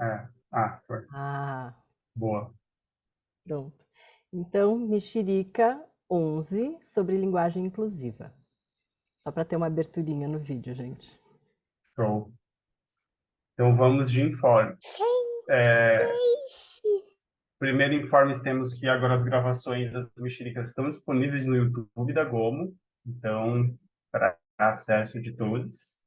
É. Ah, foi. Ah, Boa. pronto. Então, Mexerica 11 sobre linguagem inclusiva. Só para ter uma aberturinha no vídeo, gente. Show. Então vamos de informes. Primeiro informes temos que agora as gravações das mexericas estão disponíveis no YouTube da Gomo, então para acesso de todos.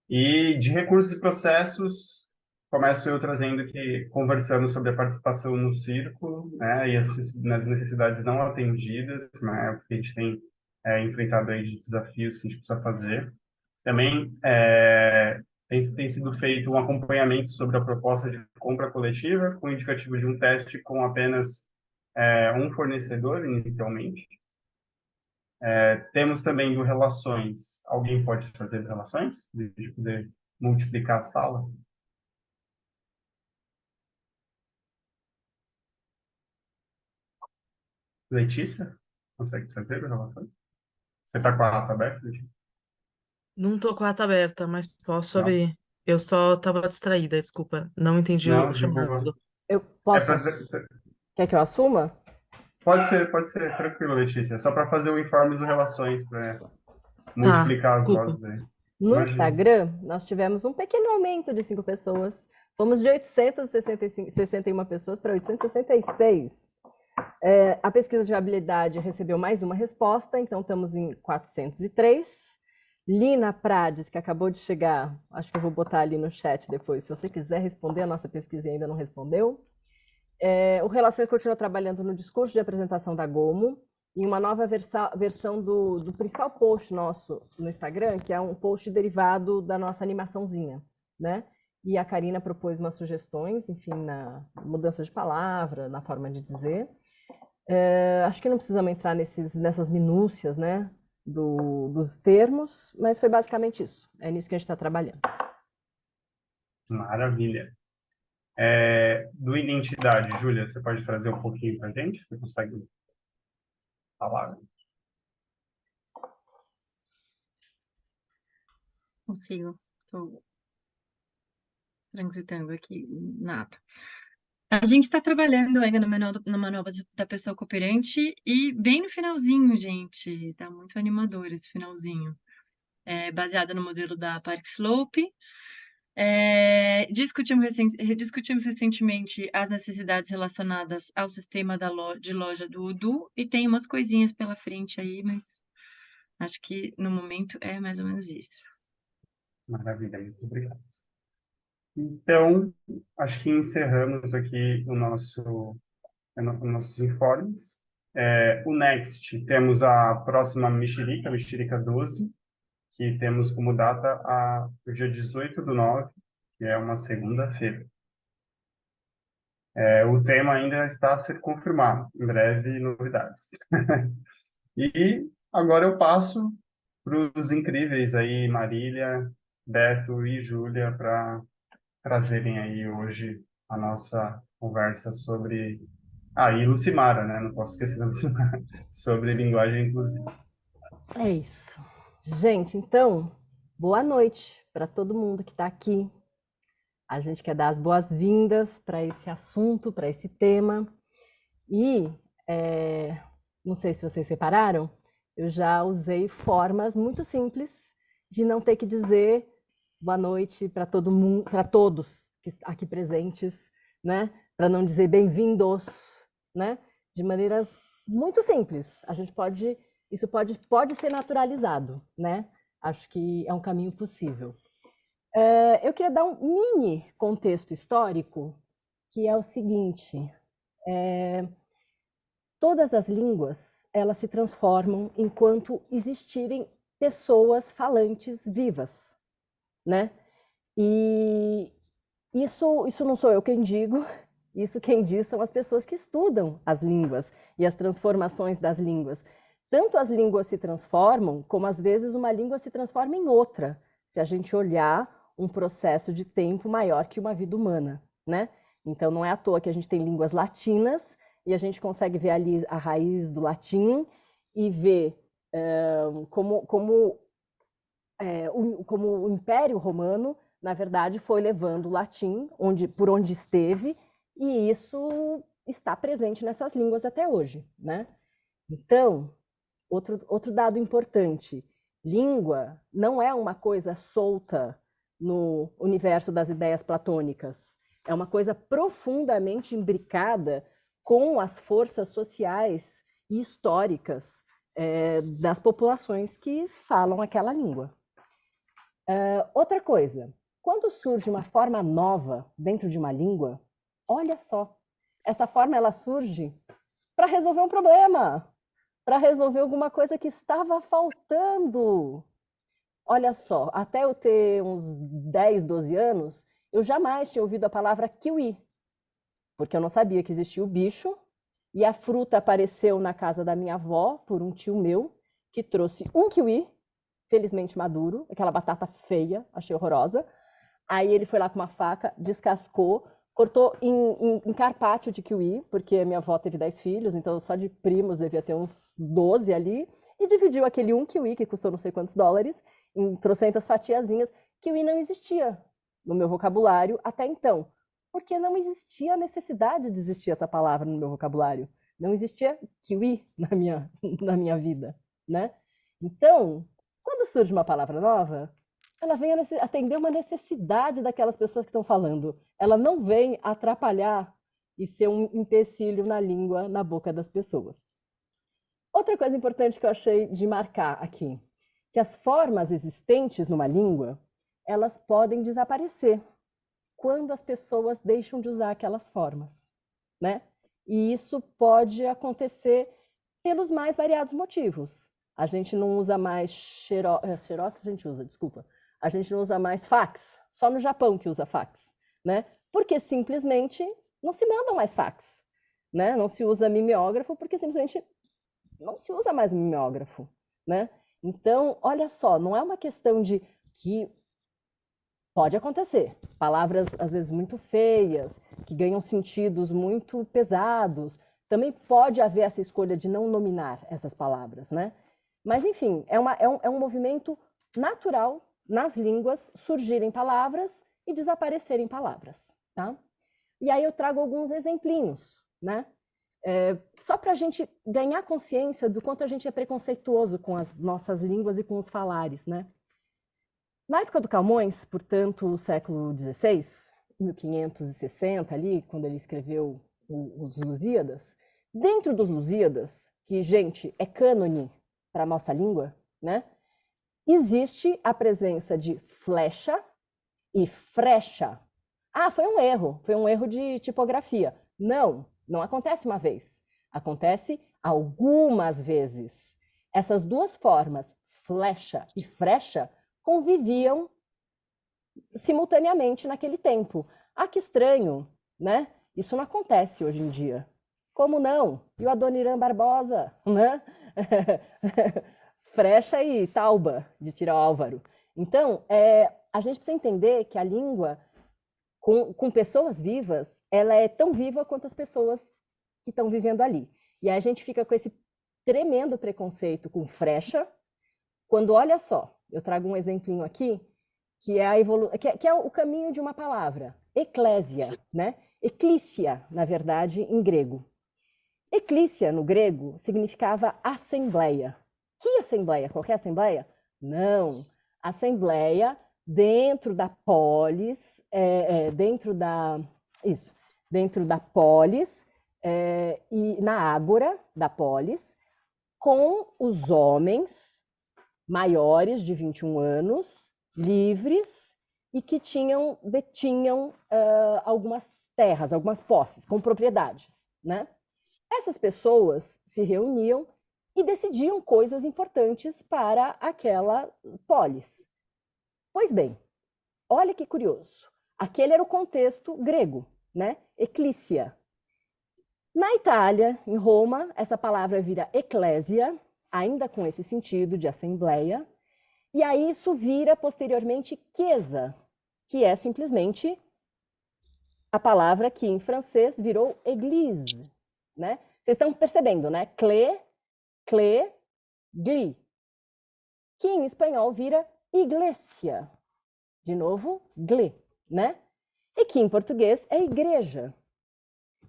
E de recursos e processos, começo eu trazendo que conversamos sobre a participação no círculo, né, e nas necessidades não atendidas, né, o que a gente tem enfrentado aí de desafios que a gente precisa fazer. Também tem sido feito um acompanhamento sobre a proposta de compra coletiva, com indicativo de um teste com apenas um fornecedor inicialmente. Temos também do relações. Alguém pode trazer do relações? De poder multiplicar as falas? Letícia? Consegue trazer do relações? Você está com a ata aberta, Letícia? Não tô com a ata aberta, mas posso Não? abrir. Eu só tava distraída, desculpa. Não entendi o Não, de boa. chamado. Eu É posso. pra, Quer que eu assuma? pode ser, tranquilo, Letícia. Só para fazer o informe do relações, para Tá, multiplicar as desculpa. vozes aí. No Imagina. Instagram, nós tivemos um pequeno aumento de 5 pessoas. Fomos de 861 pessoas para 866. A pesquisa de habilidade recebeu mais uma resposta, então estamos em 403. Lina Prades, que acabou de chegar, acho que eu vou botar ali no chat depois, se você quiser responder, a nossa pesquisa ainda não respondeu. O Relações continua trabalhando no discurso de apresentação da Gomo, em uma nova versão do principal post nosso no Instagram, que é um post derivado da nossa animaçãozinha, né? E a Karina propôs umas sugestões, enfim, na mudança de palavra, na forma de dizer. Acho que não precisamos entrar nessas minúcias, né, dos termos, mas foi basicamente isso. É nisso que a gente está trabalhando. Maravilha. Do identidade, Júlia, você pode trazer um pouquinho para a gente? Você consegue falar? Consigo. Estou transitando aqui, nada. A gente está trabalhando ainda no manual da pessoa cooperante e bem no finalzinho, gente. Tá muito animador esse finalzinho. Baseado no modelo da Park Slope. Discutimos recentemente as necessidades relacionadas ao sistema de loja do Udu e tem umas coisinhas pela frente aí, mas acho que no momento é mais ou menos isso. Maravilha, muito obrigado. Então, acho que encerramos aqui os nossos informes. O Next, temos a próxima Mexerica, Mexerica 12, que temos como data o dia 18/9, que é uma segunda-feira. O tema ainda está a ser confirmado, em breve novidades. E agora eu passo para os incríveis aí, Marília, Beto e Júlia, para trazerem aí hoje a nossa conversa sobre... Ah, e Lucimara, né? Não posso esquecer da Lucimara, sobre linguagem inclusiva. É isso. Gente, então, boa noite para todo mundo que está aqui. A gente quer dar as boas-vindas para esse assunto, para esse tema. E, não sei se vocês separaram, eu já usei formas muito simples de não ter que dizer boa noite para todo mundo, para todos aqui presentes, né? Para não dizer bem-vindos, né? De maneiras muito simples. A gente pode, isso pode ser naturalizado, né? Acho que é um caminho possível. Eu queria dar um mini contexto histórico, que é o seguinte: todas as línguas elas se transformam enquanto existirem pessoas falantes vivas, né? E isso não sou eu quem digo, isso quem diz são as pessoas que estudam as línguas e as transformações das línguas. Tanto as línguas se transformam, como às vezes uma língua se transforma em outra, se a gente olhar um processo de tempo maior que uma vida humana, né? Então não é à toa que a gente tem línguas latinas e a gente consegue ver ali a raiz do latim e ver como o Império Romano na verdade, foi levando o latim por onde esteve, e isso está presente nessas línguas até hoje, né? Então, outro dado importante, língua não é uma coisa solta no universo das ideias platônicas, é uma coisa profundamente imbricada com as forças sociais e históricas das populações que falam aquela língua. Outra coisa, quando surge uma forma nova dentro de uma língua, olha só, essa forma ela surge para resolver um problema, para resolver alguma coisa que estava faltando. Olha só, até eu ter uns 10, 12 anos, eu jamais tinha ouvido a palavra kiwi, porque eu não sabia que existia o bicho, e a fruta apareceu na casa da minha avó, por um tio meu, que trouxe um kiwi, felizmente maduro, aquela batata feia, achei horrorosa. Aí ele foi lá com uma faca, descascou, cortou em carpaccio de kiwi, porque minha avó teve 10 filhos, então só de primos devia ter uns 12 ali, e dividiu aquele um kiwi, que custou não sei quantos dólares, em trocentas fatiazinhas. Kiwi não existia no meu vocabulário até então, porque não existia a necessidade de existir essa palavra no meu vocabulário. Não existia kiwi na minha vida, né? Então, quando surge uma palavra nova, ela vem atender uma necessidade daquelas pessoas que estão falando. Ela não vem atrapalhar e ser um empecilho na língua, na boca das pessoas. Outra coisa importante que eu achei de marcar aqui, que as formas existentes numa língua, elas podem desaparecer quando as pessoas deixam de usar aquelas formas, né? E isso pode acontecer pelos mais variados motivos. A gente não usa mais xerox, a gente usa, desculpa. A gente não usa mais fax, só no Japão que usa fax, né? Porque simplesmente não se mandam mais fax, né? Não se usa mimeógrafo porque simplesmente não se usa mais o mimeógrafo, né? Então, olha só, não é uma questão de que pode acontecer. Palavras, às vezes, muito feias, que ganham sentidos muito pesados. Também pode haver essa escolha de não nominar essas palavras, né? Mas, enfim, é um movimento natural nas línguas surgirem palavras e desaparecerem palavras, tá? E aí eu trago alguns exemplinhos, né? Só para a gente ganhar consciência do quanto a gente é preconceituoso com as nossas línguas e com os falares, né? Na época do Camões, portanto, século XVI, 1560 ali, quando ele escreveu os Lusíadas, dentro dos Lusíadas, que, gente, é cânone para a nossa língua, né? Existe a presença de flecha e frecha. Ah, foi um erro de tipografia. Não acontece uma vez, acontece algumas vezes. Essas duas formas, flecha e frecha, conviviam simultaneamente naquele tempo. Ah, que estranho, né? Isso não acontece hoje em dia. Como não? E o Adoniran Barbosa, né? Frecha e tauba, de Tiro Álvaro. Então, a gente precisa entender que a língua, com pessoas vivas, ela é tão viva quanto as pessoas que estão vivendo ali. E aí a gente fica com esse tremendo preconceito com frecha, quando, olha só, eu trago um exemplinho aqui, que é, que é o caminho de uma palavra, eclésia, né? Eclísia, na verdade, em grego. Eclísia, no grego, significava assembleia. Que assembleia? Qualquer assembleia? Não. Assembleia dentro da polis, dentro da polis, e na ágora da polis, com os homens maiores de 21 anos, livres, e que detinham algumas terras, algumas posses, com propriedades, né? Essas pessoas se reuniam e decidiam coisas importantes para aquela polis. Pois bem, olha que curioso. Aquele era o contexto grego, né? Eclísia. Na Itália, em Roma, essa palavra vira eclésia, ainda com esse sentido de assembleia, e aí isso vira posteriormente chiesa, que é simplesmente a palavra que em francês virou église, né? Vocês estão percebendo, né? Clé, gli, que em espanhol vira iglesia. De novo, gle, né? E que em português é igreja.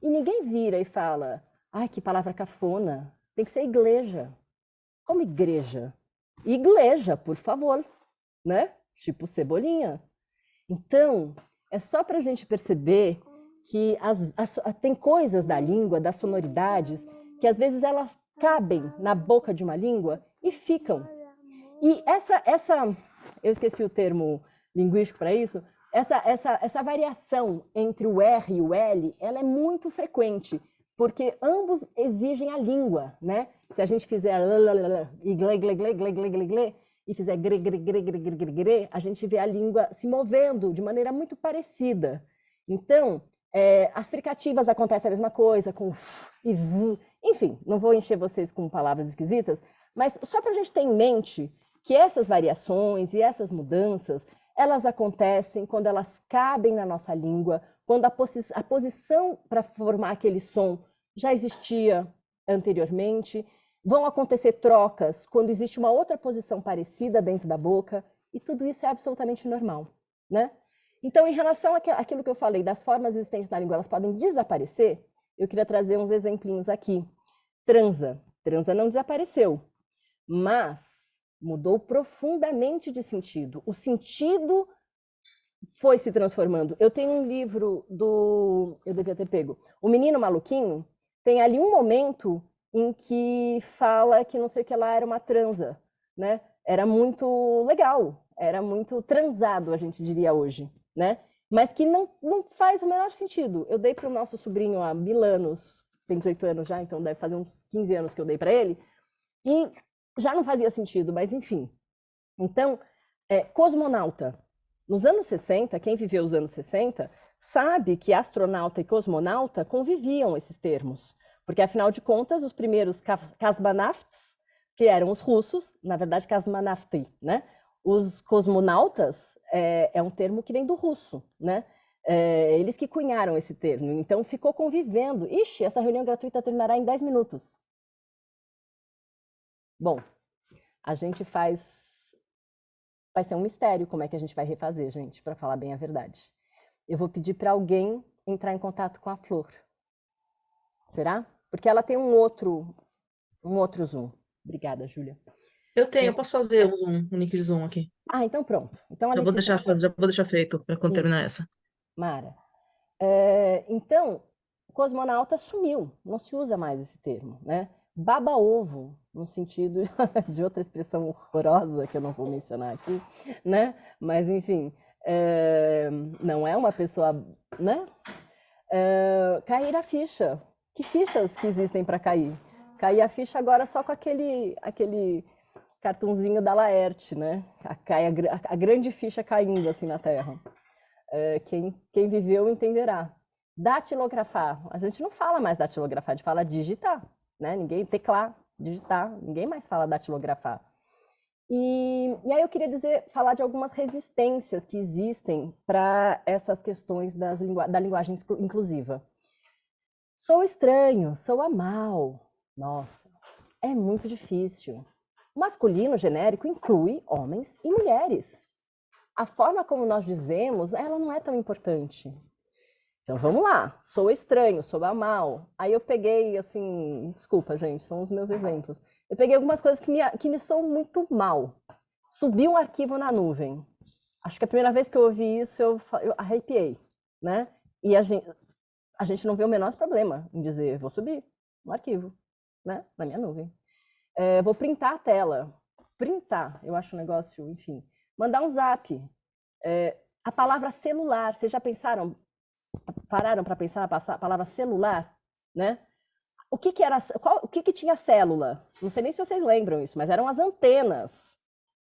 E ninguém vira e fala, ai, que palavra cafona, tem que ser igreja. Como igreja? Igreja, por favor, né? Tipo cebolinha. Então, é só para a gente perceber que tem coisas da língua, das sonoridades, que às vezes elas cabem na boca de uma língua e ficam. E eu esqueci o termo linguístico para isso, essa variação entre o R e o L, ela é muito frequente, porque ambos exigem a língua, né? Se a gente fizer e gle, e fizer gre, a gente vê a língua se movendo de maneira muito parecida. Então, as fricativas acontecem a mesma coisa, com e v. Enfim, não vou encher vocês com palavras esquisitas, mas só para a gente ter em mente que essas variações e essas mudanças, elas acontecem quando elas cabem na nossa língua, quando a posição para formar aquele som já existia anteriormente. Vão acontecer trocas quando existe uma outra posição parecida dentro da boca, e tudo isso é absolutamente normal, né? Então, em relação àquilo que eu falei, das formas existentes na língua, elas podem desaparecer, eu queria trazer uns exemplinhos aqui. Transa. Transa não desapareceu, mas mudou profundamente de sentido. O sentido foi se transformando. Eu tenho um livro eu devia ter pego, O Menino Maluquinho, tem ali um momento em que fala que não sei o que lá era uma transa, né? Era muito legal, era muito transado, a gente diria hoje, né? Mas que não faz o menor sentido. Eu dei para o nosso sobrinho há 1000 anos, tem 18 anos já, então deve fazer uns 15 anos que eu dei para ele, e já não fazia sentido, mas enfim. Então, cosmonauta. Nos anos 60, quem viveu os anos 60, sabe que astronauta e cosmonauta conviviam esses termos. Porque, afinal de contas, os primeiros cosmonautas, que eram os russos, na verdade, cosmonautai, né? Os cosmonautas é um termo que vem do russo, né? Eles que cunharam esse termo. Então, ficou convivendo. Ixi, essa reunião gratuita terminará em 10 minutos. Bom, a gente faz... Vai ser um mistério como é que a gente vai refazer, gente, para falar bem a verdade. Eu vou pedir para alguém entrar em contato com a Flor. Será? Porque ela tem um outro Zoom. Obrigada, Júlia. Eu posso fazer um link de Zoom aqui. Ah, então pronto. Então a Já vou Letícia... deixar feito para quando terminar essa. Mara. Então, cosmonauta sumiu. Não se usa mais esse termo, né? Baba-ovo, no sentido de outra expressão horrorosa que eu não vou mencionar aqui, né? Mas, enfim, não é uma pessoa, né? Cair a ficha. Que fichas que existem para cair? Cair a ficha agora só com aquele cartunzinho da Laerte, né? A grande ficha caindo assim na Terra. Quem viveu entenderá. Datilografar. A gente não fala mais datilografar, a gente fala digitar, né? Ninguém teclar, digitar. Ninguém mais fala datilografar. E aí eu queria falar de algumas resistências que existem para essas questões da linguagem inclusiva. Sou estranho, sou amal. Nossa, é muito difícil. O masculino genérico inclui homens e mulheres. A forma como nós dizemos, ela não é tão importante. Então vamos lá, sou estranho, sou amal. Aí eu peguei, assim, desculpa, gente, são os meus exemplos. Eu peguei algumas coisas que me soam muito mal. Subi um arquivo na nuvem. Acho que a primeira vez que eu ouvi isso, eu arrepiei, né? E a gente não vê o menor problema em dizer, vou subir um arquivo, né? Na minha nuvem. Vou printar a tela. Printar, eu acho um negócio, enfim. Mandar um zap. A palavra celular, vocês já pararam para pensar na palavra celular, né? O que tinha célula? Não sei nem se vocês lembram isso, mas eram as antenas,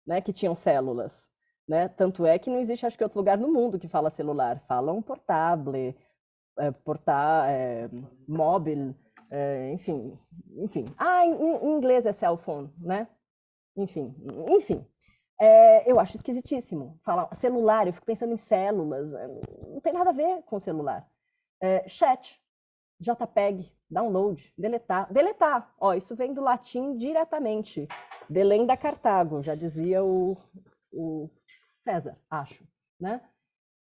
né, que tinham células, né? Tanto é que não existe, acho que, outro lugar no mundo que fala celular. Falam portable, móvel, enfim. Em inglês é cell phone, né? Enfim. Eu acho esquisitíssimo falar celular, eu fico pensando em células, não tem nada a ver com celular. Chat, JPEG, download, deletar. Deletar, isso vem do latim diretamente. Delenda Cartago, já dizia o César, acho. né?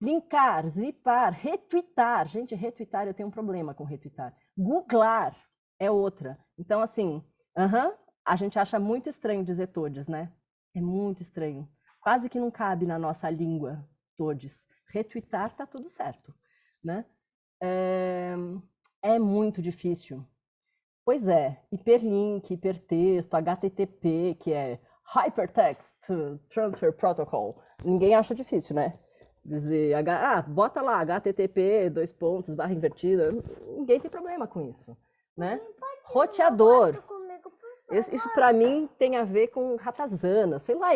Linkar, zipar, retweetar. Gente, retweetar, eu tenho um problema com retweetar. Googlar é outra. Então, assim, a gente acha muito estranho dizer todes, né? É muito estranho. Quase que não cabe na nossa língua todes. Retweetar tá tudo certo, né? É muito difícil. Pois é, hiperlink, hipertexto, HTTP, que é Hypertext Transfer Protocol. Ninguém acha difícil, né? Dizer, bota lá, HTTP, dois pontos, barra invertida. Ninguém tem problema com isso, né? Roteador. Isso para mim tem a ver com ratazana, sei lá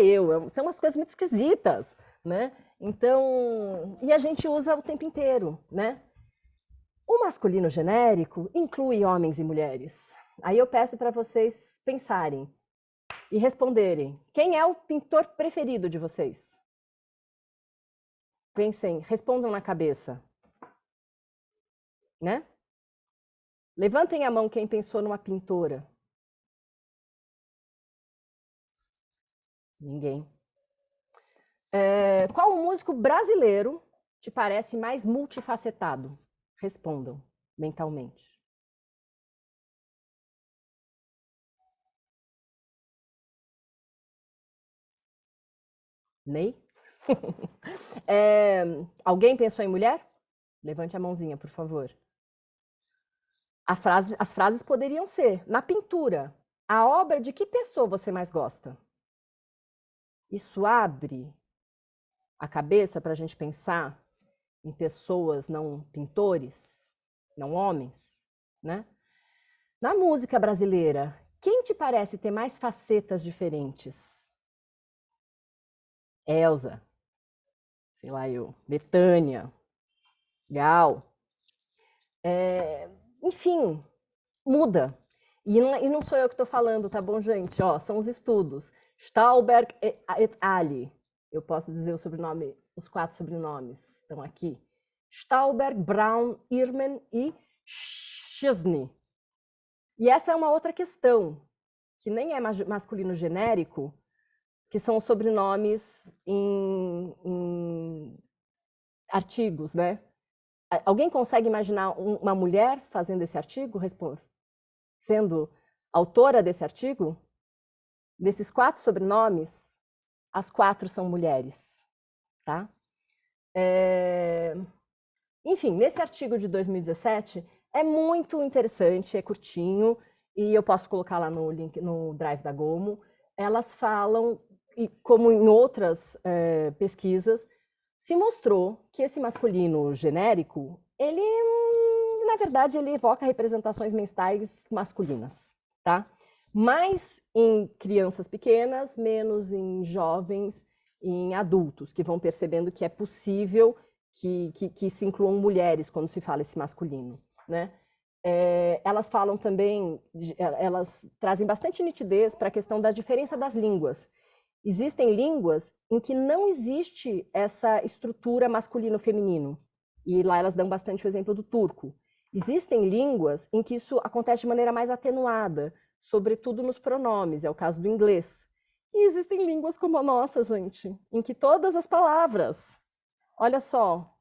são umas coisas muito esquisitas, né? Então, e a gente usa o tempo inteiro, né? O masculino genérico inclui homens e mulheres. Aí eu peço para vocês pensarem e responderem. Quem é o pintor preferido de vocês? Pensem, respondam na cabeça. Né? Levantem a mão quem pensou numa pintora. Ninguém. Qual o músico brasileiro te parece mais multifacetado? Respondam mentalmente. Ney? Alguém pensou em mulher? Levante a mãozinha, por favor. As frases poderiam ser: na pintura, a obra de que pessoa você mais gosta? Isso abre a cabeça para a gente pensar em pessoas não pintores, não homens, né? Na música brasileira, quem te parece ter mais facetas diferentes? Elza, sei lá eu, Bethânia, Gal. Enfim, muda. E não sou eu que estou falando, tá bom, gente? Ó, são os estudos. Stauberg et al. Eu posso dizer o sobrenome, os 4 sobrenomes estão aqui. Stauberg, Braun, Irmen e Chesney. E essa é uma outra questão, que nem é masculino genérico, que são os sobrenomes em artigos, né? Alguém consegue imaginar uma mulher fazendo esse artigo, sendo autora desse artigo? Desses 4 sobrenomes, as 4 são mulheres, tá? Enfim, nesse artigo de 2017 é muito interessante, é curtinho e eu posso colocar lá no link no Drive da Gomo. Elas falam, e como em outras pesquisas, se mostrou que esse masculino genérico, ele, na verdade, ele evoca representações mentais masculinas, tá? Mais em crianças pequenas, menos em jovens e em adultos, que vão percebendo que é possível que se incluam mulheres quando se fala esse masculino, né? Elas falam também, elas trazem bastante nitidez para a questão da diferença das línguas. Existem línguas em que não existe essa estrutura masculino-feminino. E lá elas dão bastante o exemplo do turco. Existem línguas em que isso acontece de maneira mais atenuada, sobretudo nos pronomes, é o caso do inglês. E existem línguas como a nossa, gente, em que todas as palavras, olha só,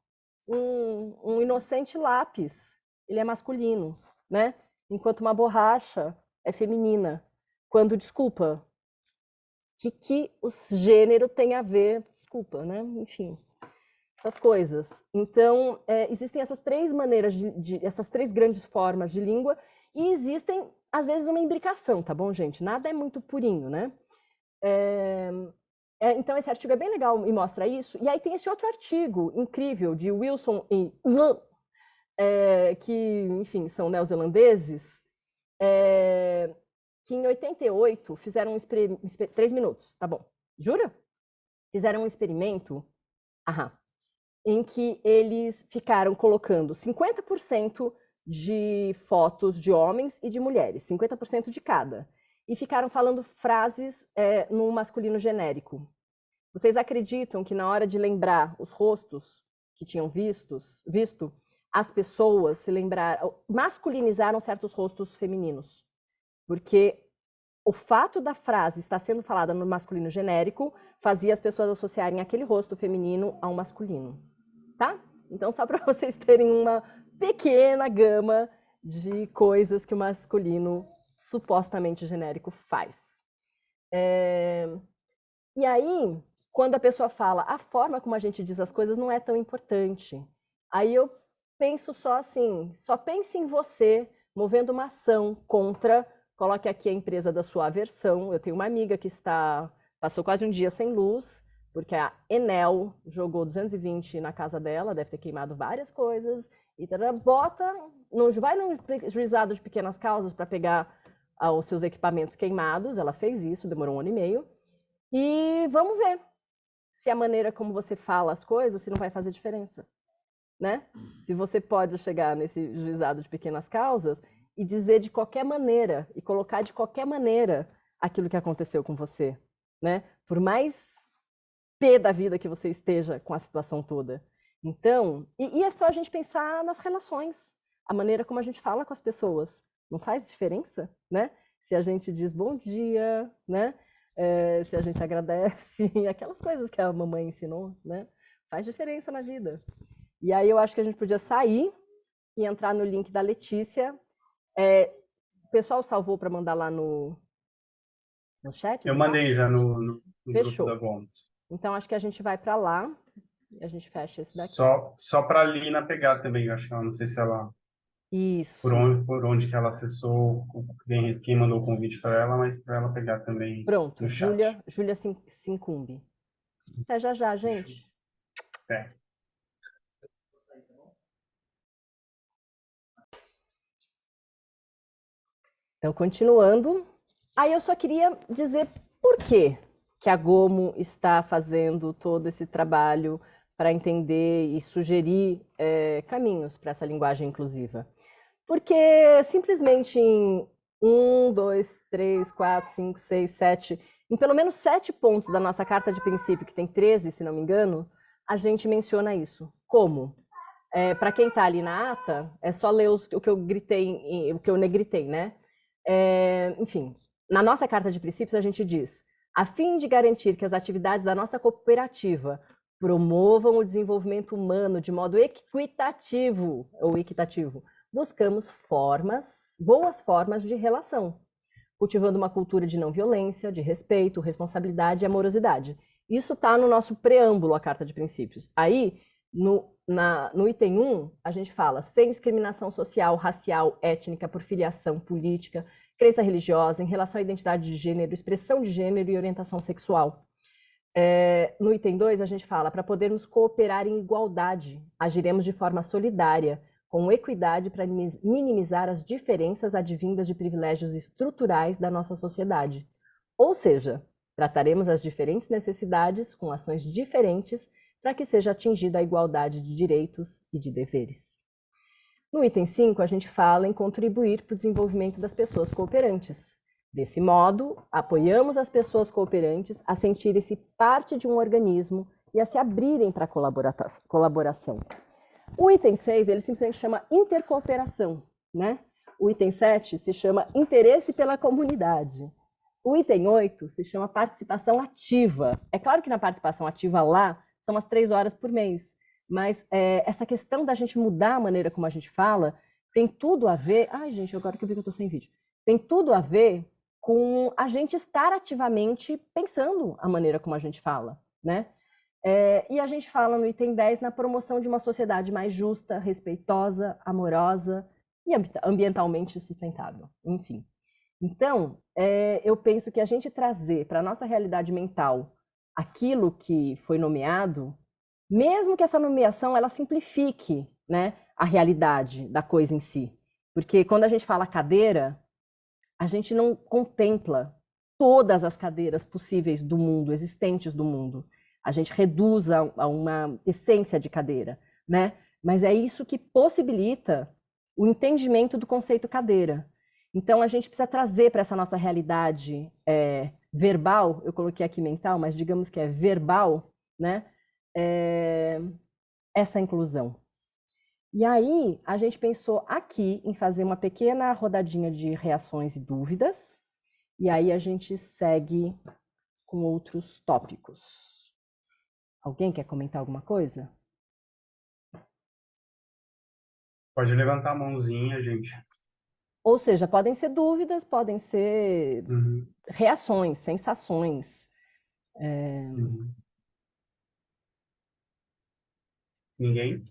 um inocente lápis, ele é masculino, né? Enquanto uma borracha é feminina. Quando, desculpa, que o gênero tem a ver, desculpa, né? Enfim, essas coisas. Então, existem essas 3 maneiras, essas 3 grandes formas de língua, e existem, às vezes, uma imbricação, tá bom, gente? Nada é muito purinho, né? Então, esse artigo é bem legal e mostra isso. E aí tem esse outro artigo incrível de Wilson e que, enfim, são neozelandeses, que em 88 fizeram 3 minutos, tá bom. Jura? Fizeram um experimento em que eles ficaram colocando 50% de fotos de homens e de mulheres, 50% de cada. E ficaram falando frases no masculino genérico. Vocês acreditam que na hora de lembrar os rostos que tinham visto, as pessoas se lembraram, masculinizaram certos rostos femininos? Porque o fato da frase estar sendo falada no masculino genérico fazia as pessoas associarem aquele rosto feminino ao masculino, tá? Então, só para vocês terem uma pequena gama de coisas que o masculino supostamente genérico faz. E aí, quando a pessoa fala, a forma como a gente diz as coisas não é tão importante. Aí eu penso só assim, só pense em você movendo uma ação contra, coloque aqui a empresa da sua aversão. Eu tenho uma amiga que passou quase um dia sem luz, porque a Enel jogou 220 na casa dela, deve ter queimado várias coisas, e vai no juizado de pequenas causas para pegar os seus equipamentos queimados. Ela fez isso, demorou 1 ano e meio, e vamos ver se a maneira como você fala as coisas, se não vai fazer diferença, né? Se você pode chegar nesse juizado de pequenas causas e dizer de qualquer maneira, e colocar de qualquer maneira aquilo que aconteceu com você, né? Por mais pé da vida que você esteja com a situação toda. Então, e é só a gente pensar nas relações, a maneira como a gente fala com as pessoas. Não faz diferença, né? Se a gente diz bom dia, né? Se a gente agradece, aquelas coisas que a mamãe ensinou, né? Faz diferença na vida. E aí eu acho que a gente podia sair e entrar no link da Letícia. O pessoal salvou para mandar lá no chat? Eu mandei já no grupo Fechou. da Gomes. Então acho que a gente vai para lá e a gente fecha esse daqui. Só para a Lina pegar também, eu acho que ela, não sei se ela... Isso. Por onde que ela acessou, quem mandou o convite para ela, mas para ela pegar também Pronto, no chat. Júlia se incumbe. Até já, gente. É. Então, continuando. Aí eu só queria dizer por que a Gomo está fazendo todo esse trabalho para entender e sugerir caminhos para essa linguagem inclusiva. Porque simplesmente em 1, 2, 3, 4, 5, 6, 7, em pelo menos 7 pontos da nossa carta de princípio, que tem 13, se não me engano, a gente menciona isso. Como? Para quem está ali na ata, é só ler o que eu gritei, o que eu negritei, né? Enfim, na nossa carta de princípios a gente diz: a fim de garantir que as atividades da nossa cooperativa promovam o desenvolvimento humano de modo equitativo, buscamos boas formas de relação, cultivando uma cultura de não violência, de respeito, responsabilidade e amorosidade. Isso está no nosso preâmbulo à Carta de Princípios. Aí, no item 1, a gente fala sem discriminação social, racial, étnica, por filiação política, crença religiosa, em relação à identidade de gênero, expressão de gênero e orientação sexual. No item 2, a gente fala, para podermos cooperar em igualdade, agiremos de forma solidária, com equidade para minimizar as diferenças advindas de privilégios estruturais da nossa sociedade. Ou seja, trataremos as diferentes necessidades com ações diferentes para que seja atingida a igualdade de direitos e de deveres. No item 5, a gente fala em contribuir para o desenvolvimento das pessoas cooperantes. Desse modo, apoiamos as pessoas cooperantes a sentirem-se parte de um organismo e a se abrirem para a colaboração. O item 6, ele simplesmente chama intercooperação, né? O item 7 se chama interesse pela comunidade. O item 8 se chama participação ativa. É claro que na participação ativa lá, são umas 3 horas por mês, mas essa questão da gente mudar a maneira como a gente fala tem tudo a ver... Ai, gente, agora que eu vi que eu estou sem vídeo. Tem tudo a ver com a gente estar ativamente pensando a maneira como a gente fala, né? E a gente fala no item 10 na promoção de uma sociedade mais justa, respeitosa, amorosa e ambientalmente sustentável, enfim. Então, eu penso que a gente trazer para a nossa realidade mental aquilo que foi nomeado, mesmo que essa nomeação ela simplifique, né, a realidade da coisa em si. Porque quando a gente fala cadeira, a gente não contempla todas as cadeiras possíveis do mundo, existentes do mundo. A gente reduz a uma essência de cadeira, né? Mas é isso que possibilita o entendimento do conceito cadeira. Então, a gente precisa trazer para essa nossa realidade verbal, eu coloquei aqui mental, mas digamos que é verbal, né? Essa inclusão. E aí, a gente pensou aqui em fazer uma pequena rodadinha de reações e dúvidas, e aí a gente segue com outros tópicos. Alguém quer comentar alguma coisa? Pode levantar a mãozinha, gente. Ou seja, podem ser dúvidas, podem ser Uhum, reações, sensações. uhum. Ninguém?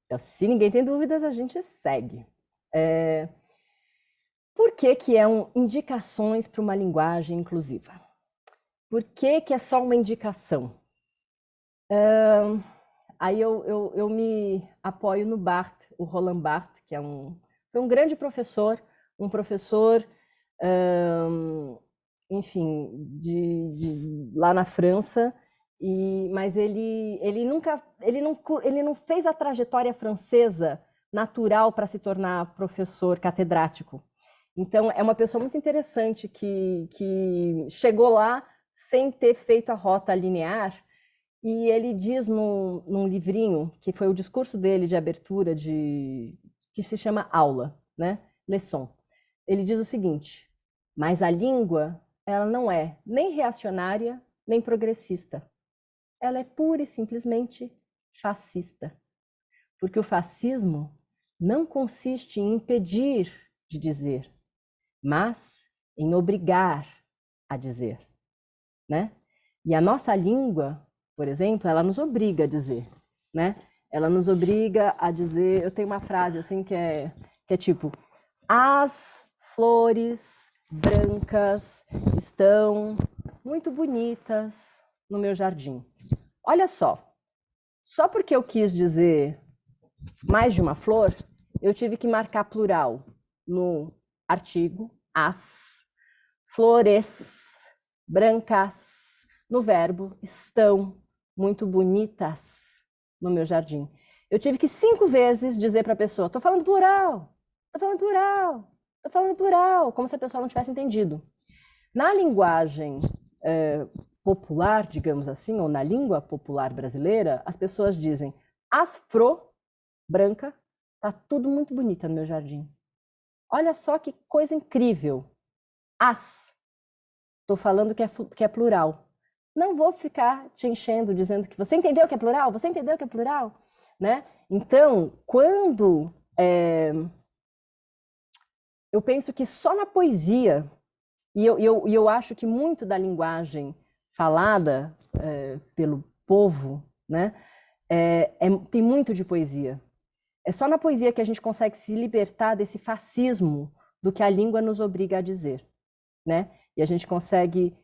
Então, se ninguém tem dúvidas, a gente segue. Por que que indicações para uma linguagem inclusiva? Por que que é só uma indicação? Aí eu me apoio no Barthes, o Roland Barthes, que foi um grande professor, um professor, enfim, lá na França, mas ele não fez a trajetória francesa natural para se tornar professor catedrático. Então, é uma pessoa muito interessante que chegou lá sem ter feito a rota linear, e ele diz num livrinho, que foi o discurso dele de abertura, que se chama Aula, né? Leçon. Ele diz o seguinte: mas a língua, ela não é nem reacionária, nem progressista. Ela é pura e simplesmente fascista. Porque o fascismo não consiste em impedir de dizer, mas em obrigar a dizer, né? E a nossa língua, por exemplo, ela nos obriga a dizer, né? Ela nos obriga a dizer. Eu tenho uma frase assim que é tipo: as flores brancas estão muito bonitas no meu jardim. Olha só porque eu quis dizer mais de uma flor, eu tive que marcar plural no artigo, as flores brancas, no verbo estão muito bonitas no meu jardim. Eu tive que 5 vezes dizer para a pessoa: estou falando plural, estou falando plural, estou falando plural, como se a pessoa não tivesse entendido. Na linguagem popular, digamos assim, ou na língua popular brasileira, as pessoas dizem: asfro, branca, tá tudo muito bonita no meu jardim. Olha só que coisa incrível. Estou falando que é plural. Não vou ficar te enchendo dizendo que você entendeu que é plural? Você entendeu que é plural? Né? Então, quando eu penso que só na poesia, e eu acho que muito da linguagem falada pelo povo, né, tem muito de poesia. É só na poesia que a gente consegue se libertar desse fascismo do que a língua nos obriga a dizer, né? E a gente consegue.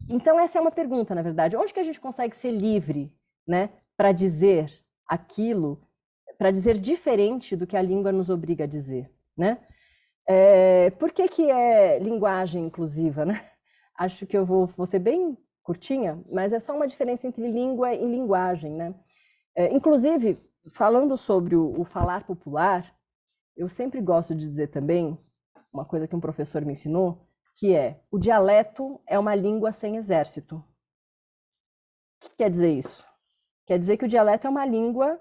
Então, essa é uma pergunta, na verdade. Onde que a gente consegue ser livre, né, para dizer aquilo, para dizer diferente do que a língua nos obriga a dizer, né? Por que é linguagem inclusiva, né? Acho que eu vou ser bem curtinha, mas é só uma diferença entre língua e linguagem, né? Inclusive, falando sobre o falar popular, eu sempre gosto de dizer também uma coisa que um professor me ensinou, que é: o dialeto é uma língua sem exército. O que quer dizer isso? Quer dizer que o dialeto é uma língua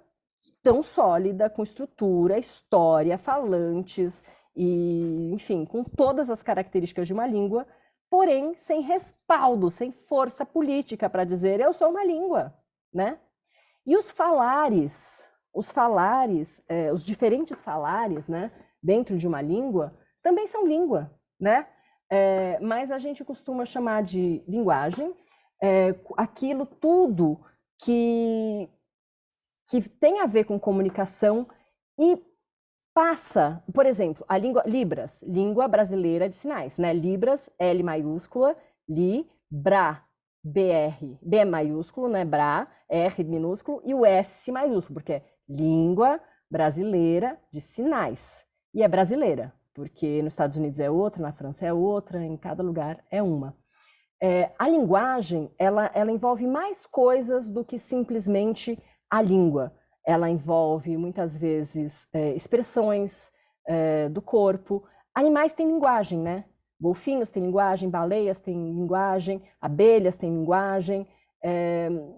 tão sólida, com estrutura, história, falantes, e, enfim, com todas as características de uma língua, porém sem respaldo, sem força política para dizer eu sou uma língua, né? E os diferentes falares, né, dentro de uma língua, também são língua, né? Mas a gente costuma chamar de linguagem aquilo tudo que tem a ver com comunicação e passa, por exemplo, a língua Libras, língua brasileira de sinais, né? Libras, L maiúscula, Bra, BR, B maiúsculo, né? Bra, R minúsculo e o S maiúsculo, porque é língua brasileira de sinais. E é brasileira, porque nos Estados Unidos é outra, na França é outra, em cada lugar é uma. A linguagem, ela envolve mais coisas do que simplesmente a língua. Ela envolve, muitas vezes, expressões do corpo. Animais têm linguagem, né? Golfinhos têm linguagem, baleias têm linguagem, abelhas têm linguagem,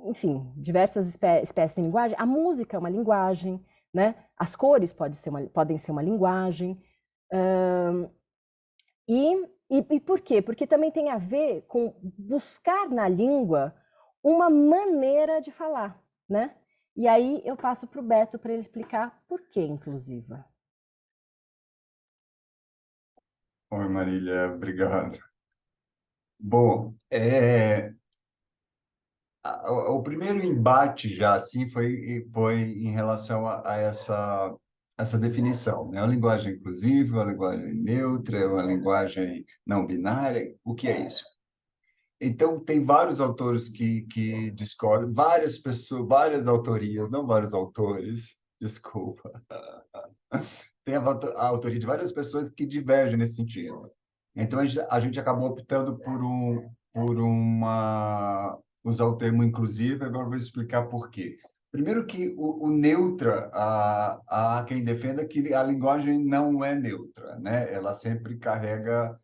enfim, diversas espécies têm linguagem. A música é uma linguagem, né? As cores podem ser uma linguagem. E por quê? Porque também tem a ver com buscar na língua uma maneira de falar, né? E aí eu passo para o Beto para ele explicar por que inclusiva. Oi, Marília, obrigado. Bom, o primeiro embate já assim foi em relação a essa definição, né? A linguagem inclusiva, a linguagem neutra, a linguagem não binária, o que é isso? Então, tem vários autores que discordam, várias pessoas, várias autorias, não vários autores, desculpa. Tem a autoria de várias pessoas que divergem nesse sentido. Então, a gente acabou optando por usar o termo inclusivo, agora eu vou explicar por quê. Primeiro que o neutra, há quem defenda que a linguagem não é neutra, né? Ela sempre carrega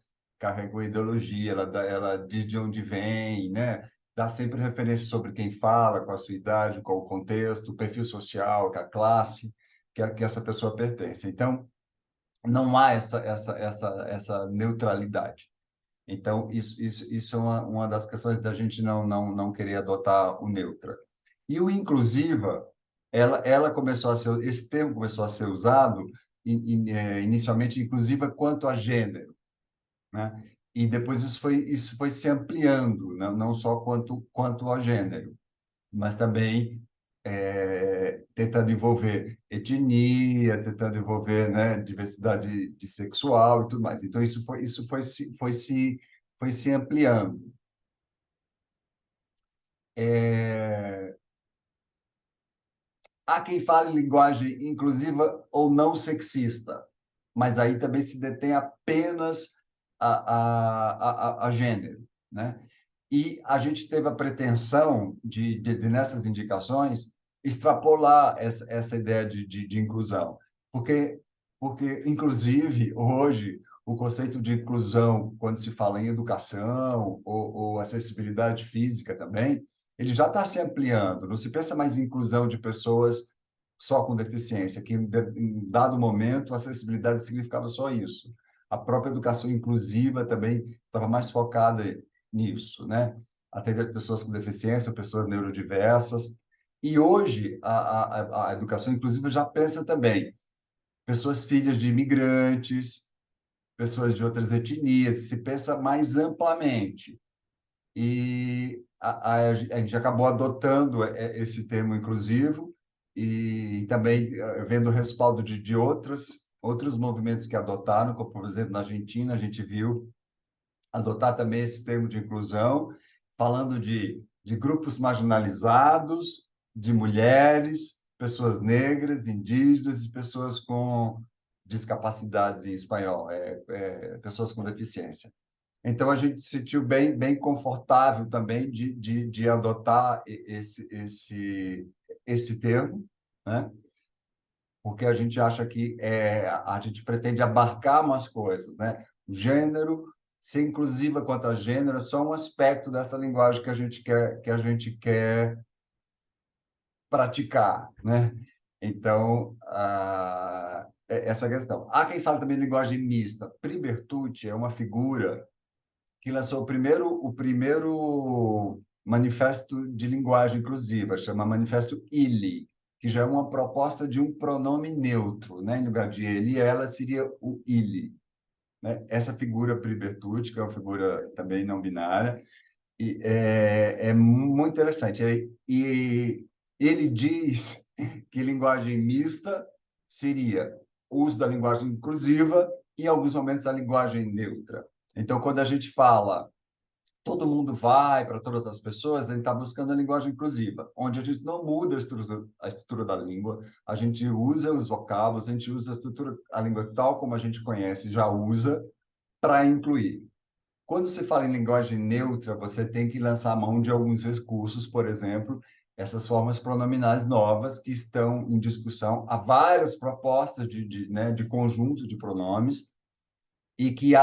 uma ideologia, ela diz de onde vem, né? Dá sempre referência sobre quem fala, qual a sua idade, qual o contexto, o perfil social, a classe que essa pessoa pertence. Então, não há essa neutralidade. Então, isso é uma das questões da gente não querer adotar o neutra. E o inclusiva, ela começou a ser, esse termo começou a ser usado inicialmente inclusiva quanto a gênero, né? E depois isso foi se ampliando, não só quanto a gênero, mas também tentando envolver etnia, tentando envolver, né, diversidade de sexual e tudo mais. Então, isso foi se ampliando. É, Há quem fale linguagem inclusiva ou não sexista, mas aí também se detém apenas a gênero, né? E a gente teve a pretensão nessas indicações, extrapolar essa ideia de inclusão. Porque, inclusive, hoje, o conceito de inclusão, quando se fala em educação ou acessibilidade física também, ele já está se ampliando. Não se pensa mais em inclusão de pessoas só com deficiência, que em dado momento a acessibilidade significava só isso. A própria educação inclusiva também estava mais focada nisso, né? Atender pessoas com deficiência, pessoas neurodiversas. E hoje a educação inclusiva já pensa também pessoas filhas de imigrantes, pessoas de outras etnias, se pensa mais amplamente. E a gente acabou adotando esse termo inclusivo e também vendo o respaldo de outros movimentos que adotaram, como, por exemplo, na Argentina, a gente viu adotar também esse termo de inclusão, falando de grupos marginalizados, de mulheres, pessoas negras, indígenas e pessoas com discapacidades em espanhol, pessoas com deficiência. Então, a gente se sentiu bem confortável também de adotar esse termo, né? Porque a gente acha que a gente pretende abarcar umas coisas, né? O gênero, ser inclusiva quanto a gênero, é só um aspecto dessa linguagem que a gente quer praticar, né? Então, essa questão. Há quem fala também de linguagem mista. Pri Bertucci é uma figura que lançou o primeiro manifesto de linguagem inclusiva, chama Manifesto ILI, que já é uma proposta de um pronome neutro, né? Em lugar de ele e ela, seria o ILI, né? Essa figura Pri Bertucci, que é uma figura também não binária, e é muito interessante. E ele diz que linguagem mista seria o uso da linguagem inclusiva e, em alguns momentos, a linguagem neutra. Então, quando a gente fala todo mundo vai para todas as pessoas, a gente está buscando a linguagem inclusiva, onde a gente não muda a estrutura da língua, a gente usa os vocábulos, a gente usa a língua tal como a gente conhece, já usa, para incluir. Quando se fala em linguagem neutra, você tem que lançar a mão de alguns recursos, por exemplo, essas formas pronominais novas que estão em discussão. Há várias propostas né, de conjunto de pronomes e que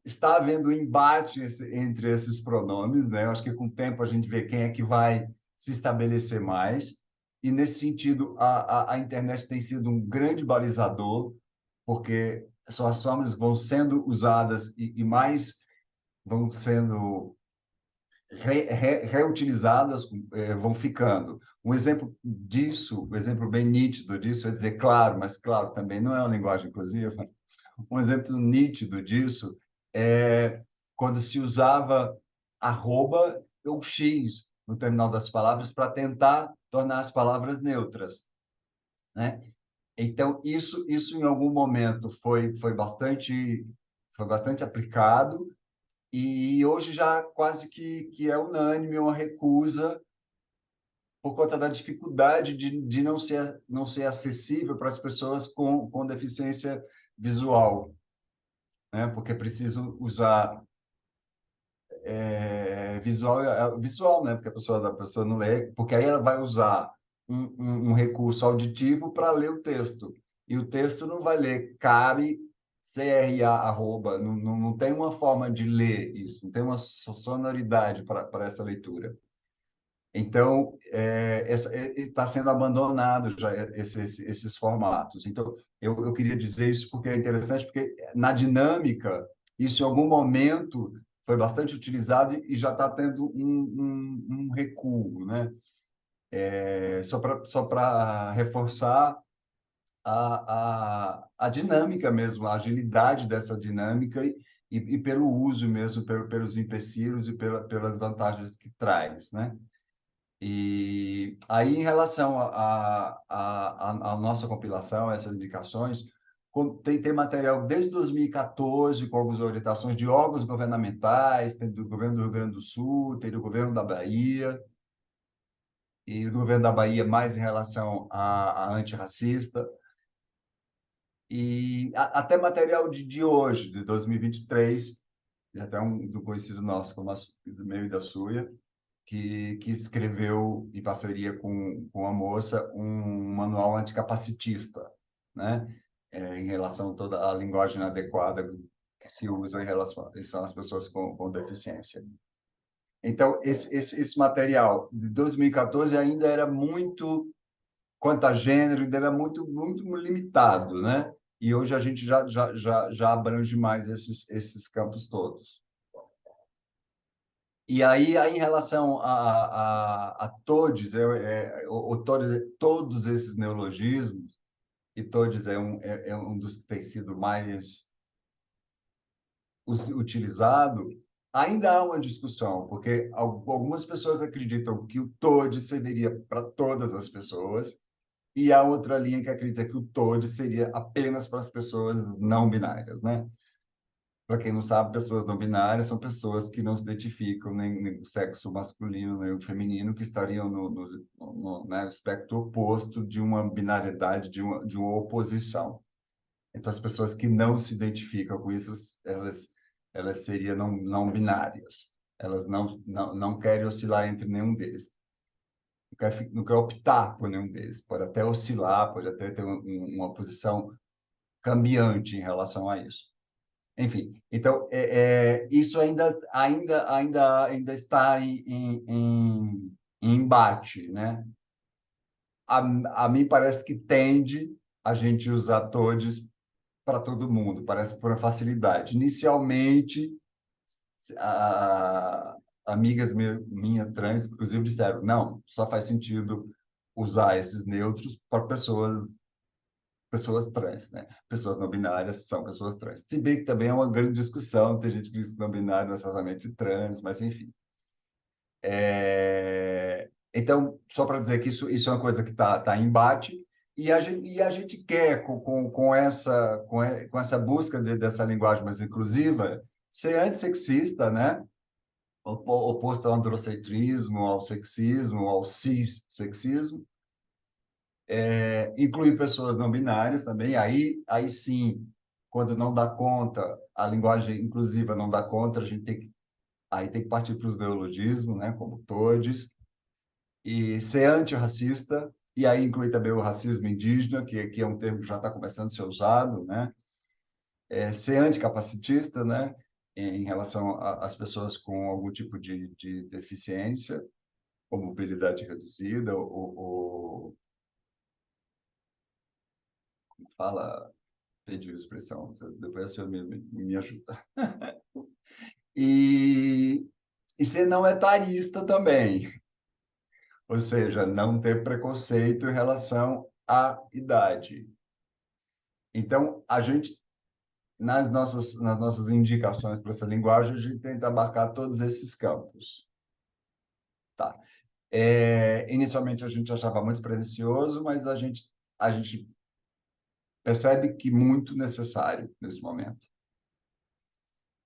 está havendo um embate entre esses pronomes, né? Eu acho que com o tempo a gente vê quem é que vai se estabelecer mais. E, nesse sentido, a internet tem sido um grande balizador, porque são as formas que vão sendo usadas e mais vão sendo reutilizadas, vão ficando. Um exemplo disso, um exemplo bem nítido disso, é dizer claro, mas claro também não é uma linguagem inclusiva. Um exemplo nítido disso é quando se usava arroba ou x no terminal das palavras para tentar tornar as palavras neutras, né? Então, isso em algum momento foi bastante aplicado, e hoje já quase que é unânime uma recusa por conta da dificuldade de não ser acessível para as pessoas com deficiência visual, né? Porque é preciso usar visual, né? Porque a pessoa não lê, porque aí ela vai usar um recurso auditivo para ler o texto. E o texto não vai ler CARI, CRA, arroba, não tem uma forma de ler isso, não tem uma sonoridade para essa leitura. Então, está sendo abandonado já esses formatos. Então, eu queria dizer isso porque é interessante, porque na dinâmica, isso em algum momento foi bastante utilizado e já está tendo um recuo, né? Só para reforçar a dinâmica mesmo, a agilidade dessa dinâmica e pelo uso mesmo, pelos empecilhos e pelas vantagens que traz, né? E aí, em relação à nossa compilação, essas indicações, tem material desde 2014, com algumas orientações de órgãos governamentais, tem do governo do Rio Grande do Sul, tem do governo da Bahia, e do governo da Bahia mais em relação à antirracista, e até material de hoje, de 2023, e até do conhecido nosso, como do meio da Suia, que escreveu, em parceria com a moça, um manual anticapacitista, né? Em relação a toda a linguagem inadequada que se usa em relação às pessoas com deficiência. Então, esse material de 2014 ainda era muito, quanto a gênero, ainda era muito limitado, né? E hoje a gente já abrange mais esses campos todos. E aí, em relação a todos, todos esses neologismos, e todos é um dos que tem sido mais utilizado, ainda há uma discussão, porque algumas pessoas acreditam que o todes seria para todas as pessoas, e há outra linha que acredita que o todes seria apenas para as pessoas não binárias, né? Para quem não sabe, pessoas não binárias são pessoas que não se identificam nem o sexo masculino nem o feminino, que estariam no espectro oposto de uma binariedade, de uma oposição. Então, as pessoas que não se identificam com isso, elas seriam não binárias. Elas não querem oscilar entre nenhum deles. Não quer optar por nenhum deles. Pode até oscilar, pode até ter uma posição cambiante em relação a isso. Enfim, então isso ainda está em embate, né? A mim parece que tende a gente usar todes para todo mundo, parece por uma facilidade. Inicialmente, amigas minhas trans, inclusive, disseram, não, só faz sentido usar esses neutros para pessoas trans, né? Pessoas não binárias são pessoas trans. Se bem que também é uma grande discussão, tem gente que diz que não binário não é necessariamente trans, mas enfim. Então, só para dizer que isso é uma coisa que está em embate, e a gente quer, com essa busca dessa linguagem mais inclusiva, ser antissexista, né? Oposto ao androcentrismo, ao sexismo, ao cissexismo, incluir pessoas não binárias também. Aí sim, quando não dá conta, a linguagem inclusiva não dá conta, a gente tem que partir para os neologismos, né, como todes, e ser antirracista, e aí inclui também o racismo indígena, que é um termo que já está começando a ser usado, né? Ser anticapacitista, né, em relação às pessoas com algum tipo de deficiência, ou mobilidade reduzida, ou como fala, pediu expressão, depois você me ajuda. E ser não etarista também, ou seja, não ter preconceito em relação à idade. Então, a gente, nas nossas indicações para essa linguagem, a gente tenta abarcar todos esses campos. Tá. Inicialmente, a gente achava muito pretensioso, mas a gente percebe que muito necessário nesse momento.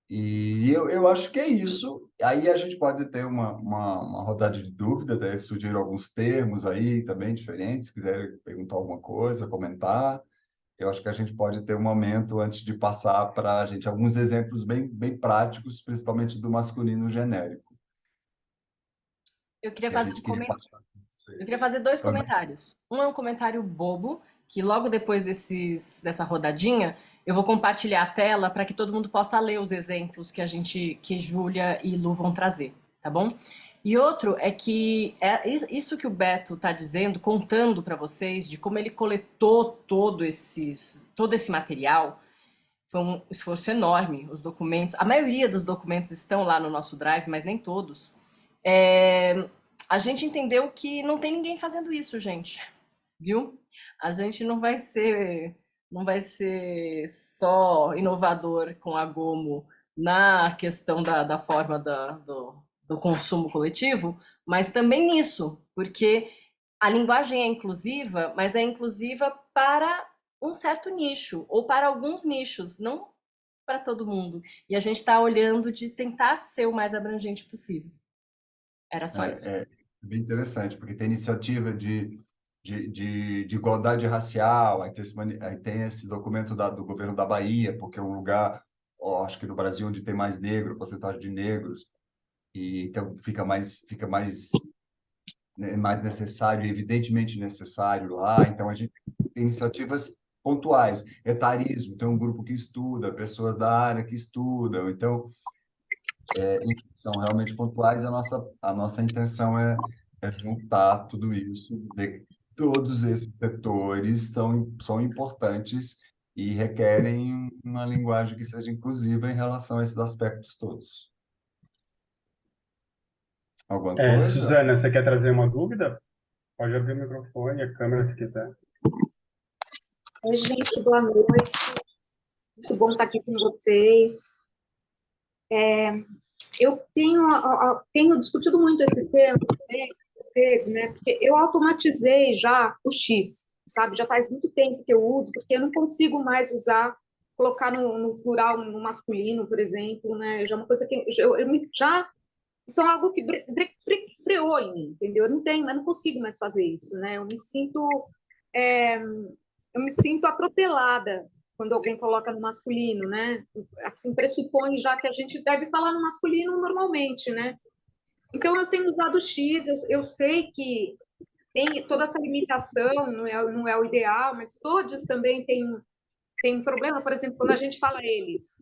E eu acho que é isso. Aí a gente pode ter uma rodada de dúvida, até surgir alguns termos aí também diferentes, se quiser perguntar alguma coisa, comentar. Eu acho que a gente pode ter um momento antes de passar para a gente alguns exemplos bem práticos, principalmente do masculino genérico. Eu queria E a fazer gente queria passar. Eu queria fazer dois Também. comentários. Um é um comentário bobo, que logo depois dessa rodadinha, eu vou compartilhar a tela para que todo mundo possa ler os exemplos que Júlia e Lu vão trazer, tá bom? E outro é que isso que o Beto está dizendo, contando para vocês de como ele coletou todo esse material, foi um esforço enorme. Os documentos, a maioria dos documentos estão lá no nosso Drive, mas nem todos. A gente entendeu que não tem ninguém fazendo isso, gente, viu? A gente não vai ser só inovador com a Gomo na questão da forma do consumo coletivo, mas também nisso, porque a linguagem é inclusiva, mas é inclusiva para um certo nicho, ou para alguns nichos, não para todo mundo. E a gente está olhando de tentar ser o mais abrangente possível. Era só isso. É bem interessante, porque tem iniciativa de igualdade racial, aí tem esse documento do governo da Bahia, porque é um lugar, acho que no Brasil, onde tem mais negro, porcentagem de negros, e então fica mais né, mais necessário, evidentemente necessário lá. Então, a gente tem iniciativas pontuais. Etarismo, tem um grupo que estuda, pessoas da área que estudam. Então, são realmente pontuais. A nossa intenção é juntar tudo isso, dizer que todos esses setores são importantes e requerem uma linguagem que seja inclusiva em relação a esses aspectos todos. Alguma coisa? Suzana, você quer trazer uma dúvida? Pode abrir o microfone, a câmera, se quiser. Oi, gente, boa noite. Muito bom estar aqui com vocês. Eu tenho discutido muito esse tema também com vocês, né? Porque eu automatizei já o X, sabe? Já faz muito tempo que eu uso, porque eu não consigo mais colocar no plural, no masculino, por exemplo, né? Já é uma coisa que isso é algo que freou em mim, entendeu? Eu não consigo mais fazer isso, né? Eu me sinto atropelada quando alguém coloca no masculino, né? Assim, pressupõe já que a gente deve falar no masculino normalmente, né? Então, eu tenho usado o X, eu sei que tem toda essa limitação, não é o ideal, mas todos também têm um problema. Por exemplo, quando a gente fala eles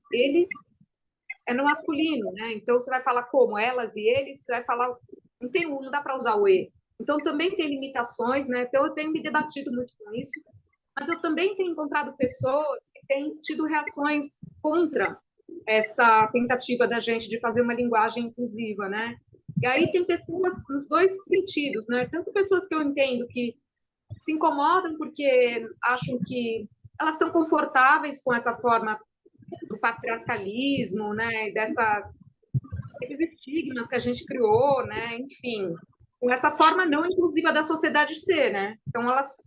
é no masculino, né? Então, você vai falar como? Elas e eles, você vai falar... Não dá para usar o E. Então, também tem limitações, né? Então, eu tenho me debatido muito com isso, mas eu também tenho encontrado pessoas que têm tido reações contra essa tentativa da gente de fazer uma linguagem inclusiva, né? E aí tem pessoas nos dois sentidos, né? Tanto pessoas que eu entendo que se incomodam porque acham que elas estão confortáveis com essa forma do patriarcalismo, né? Esses estigmas que a gente criou, né? Enfim, com essa forma não inclusiva da sociedade ser, né? Então elas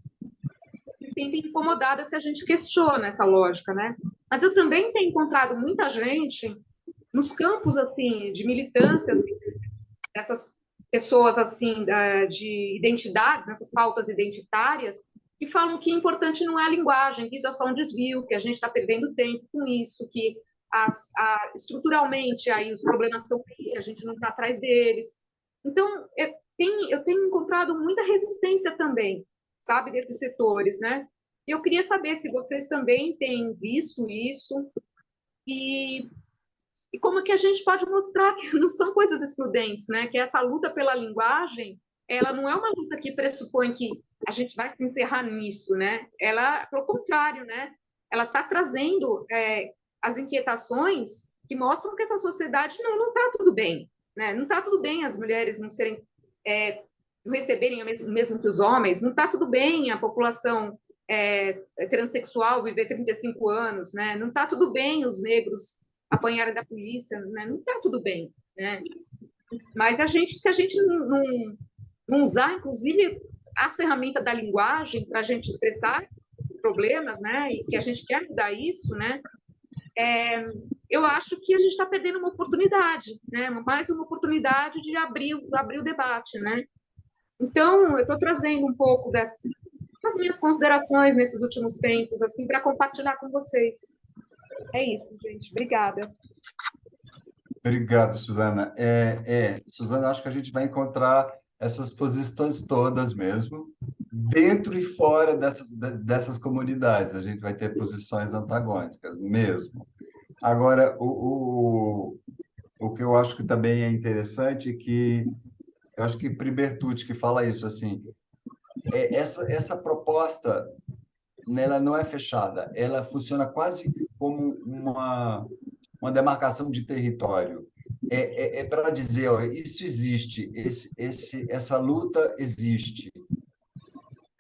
se sentem incomodadas se a gente questiona essa lógica, né? Mas eu também tenho encontrado muita gente nos campos assim de militância, assim, essas pessoas assim de identidades, essas pautas identitárias, que falam que o importante não é a linguagem, que isso é só um desvio, que a gente está perdendo tempo com isso, que estruturalmente aí os problemas estão aí, a gente não está atrás deles. Então, eu tenho encontrado muita resistência também, sabe, desses setores, né? E eu queria saber se vocês também têm visto isso e como que a gente pode mostrar que não são coisas excludentes, né? Que essa luta pela linguagem, ela não é uma luta que pressupõe que a gente vai se encerrar nisso, né? Ela, pelo contrário, né? ela está trazendo as inquietações que mostram que essa sociedade não está tudo bem, né? Não está tudo bem as mulheres não serem, não receberem o mesmo que os homens, não está tudo bem a população transexual viver 35 anos, né? Não está tudo bem os negros apanharem da polícia, né? Não está tudo bem, né? Mas se a gente não usar, inclusive, a ferramenta da linguagem para a gente expressar problemas, né? E que a gente quer mudar isso, né? Eu acho que a gente está perdendo uma oportunidade, né? Mais uma oportunidade de abrir o debate, né? Então, eu estou trazendo um pouco das minhas considerações nesses últimos tempos, assim, para compartilhar com vocês. É isso, gente. Obrigada. Obrigado, Suzana. Suzana, acho que a gente vai encontrar essas posições todas mesmo, dentro e fora dessas comunidades. A gente vai ter posições antagônicas mesmo. Agora, o que eu acho que também é interessante é que eu acho que Pribertucci que fala isso assim, essa proposta, né, ela não é fechada, ela funciona quase como uma demarcação de território. Para dizer, ó, isso existe, essa luta existe.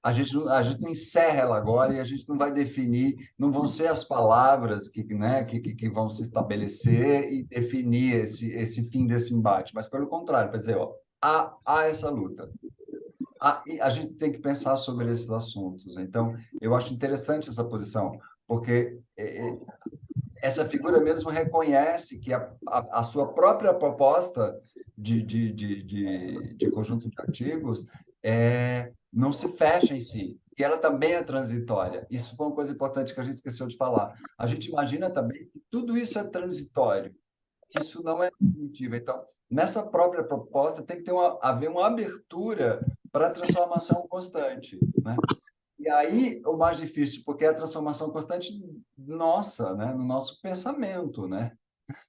A gente não encerra ela agora e a gente não vai definir, não vão ser as palavras que vão se estabelecer e definir esse fim desse embate, mas pelo contrário, para dizer, ó, há essa luta. E a gente tem que pensar sobre esses assuntos. Então, eu acho interessante essa posição, porque essa figura mesmo reconhece que a sua própria proposta de conjunto de artigos não se fecha em si, e ela também é transitória. Isso foi uma coisa importante que a gente esqueceu de falar. A gente imagina também que tudo isso é transitório, que isso não é definitivo. Então, nessa própria proposta tem que haver uma abertura para a transformação constante, né? E aí, o mais difícil, porque é a transformação constante nossa, né? No nosso pensamento, né?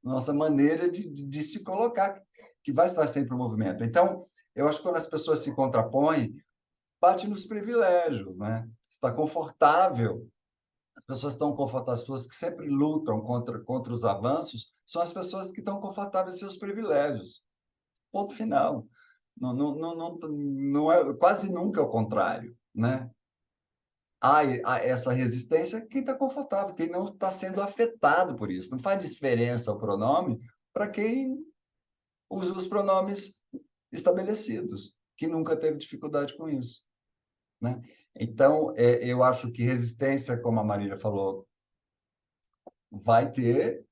Nossa maneira de se colocar, que vai estar sempre em movimento. Então, eu acho que quando as pessoas se contrapõem, bate nos privilégios, né? Está confortável, as pessoas estão confortáveis, as pessoas que sempre lutam contra os avanços, são as pessoas que estão confortáveis em seus privilégios. Ponto final. Não é, quase nunca é o contrário, né? Há essa resistência quem está confortável, quem não está sendo afetado por isso. Não faz diferença o pronome para quem usa os pronomes estabelecidos, que nunca teve dificuldade com isso, né? Então, eu acho que resistência, como a Marília falou, vai ter,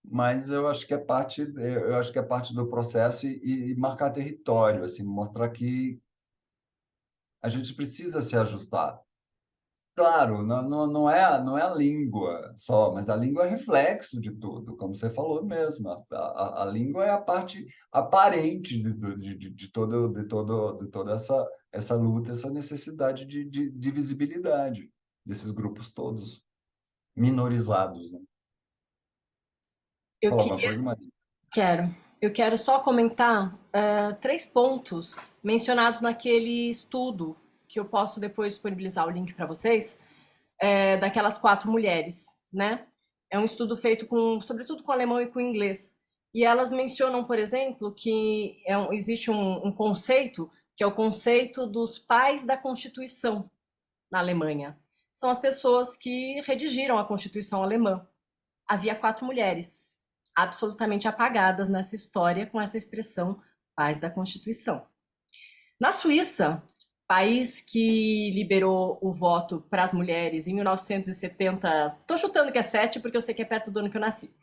mas eu acho que é parte do processo e marcar território, assim, mostrar que a gente precisa se ajustar. Claro, não é a língua só, mas a língua é reflexo de tudo, como você falou mesmo. A língua é a parte aparente de toda essa luta, essa necessidade de visibilidade desses grupos todos minorizados, né? Eu Fala alguma queria, coisa, Maria? eu quero só comentar 3 pontos mencionados naquele estudo, que eu posso depois disponibilizar o link para vocês, daquelas 4 mulheres, né? É um estudo feito sobretudo com alemão e com inglês. E elas mencionam, por exemplo, que existe um conceito, que é o conceito dos pais da Constituição na Alemanha. São as pessoas que redigiram a Constituição alemã. Havia 4 mulheres, absolutamente apagadas nessa história com essa expressão pais da Constituição. Na Suíça, país que liberou o voto para as mulheres em 1970, estou chutando que é 7, porque eu sei que é perto do ano que eu nasci.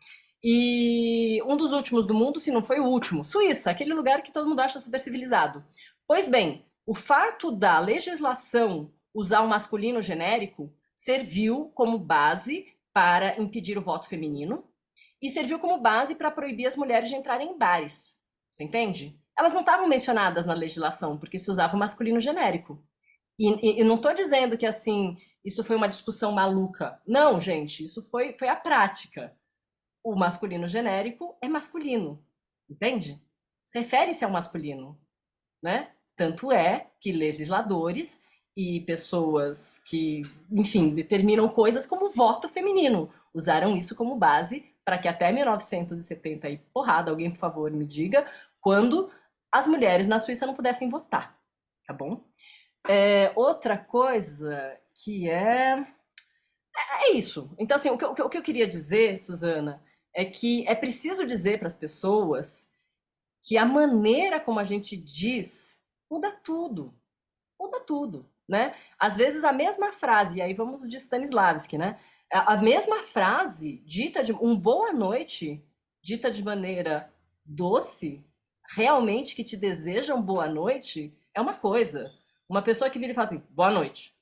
E um dos últimos do mundo, se não foi o último, Suíça, aquele lugar que todo mundo acha super civilizado. Pois bem, o fato da legislação usar o masculino genérico serviu como base para impedir o voto feminino e serviu como base para proibir as mulheres de entrarem em bares. Você entende? Elas não estavam mencionadas na legislação, porque se usava o masculino genérico. E não estou dizendo que, assim, isso foi uma discussão maluca. Não, gente, isso foi a prática. O masculino genérico é masculino, entende? Se refere-se ao masculino, né? Tanto é que legisladores e pessoas que, enfim, determinam coisas como voto feminino. Usaram isso como base para que até 1970 e porrada, alguém por favor me diga, quando as mulheres na Suíça não pudessem votar, tá bom? Outra coisa que é isso. Então, assim, o que eu queria dizer, Suzana, é que é preciso dizer para as pessoas que a maneira como a gente diz muda tudo. Muda tudo, né? Às vezes a mesma frase, e aí vamos de Stanislavski, né? A mesma frase dita de um boa noite, dita de maneira doce, realmente que te desejam boa noite, é uma coisa. Uma pessoa que vira e fala assim, boa noite,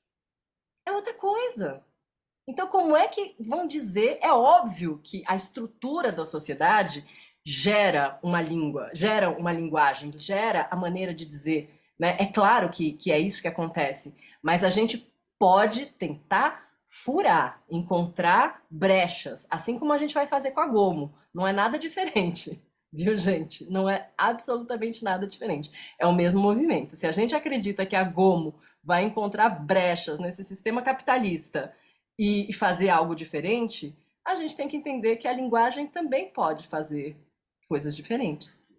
é outra coisa. Então, como é que vão dizer? É óbvio que a estrutura da sociedade gera uma língua, gera uma linguagem, gera a maneira de dizer, né? É claro que é isso que acontece, mas a gente pode tentar furar, encontrar brechas, assim como a gente vai fazer com a Gomo. Não é nada diferente, viu, gente? Não é absolutamente nada diferente. É o mesmo movimento. Se a gente acredita que a Gomo vai encontrar brechas nesse sistema capitalista e fazer algo diferente, a gente tem que entender que a linguagem também pode fazer coisas diferentes.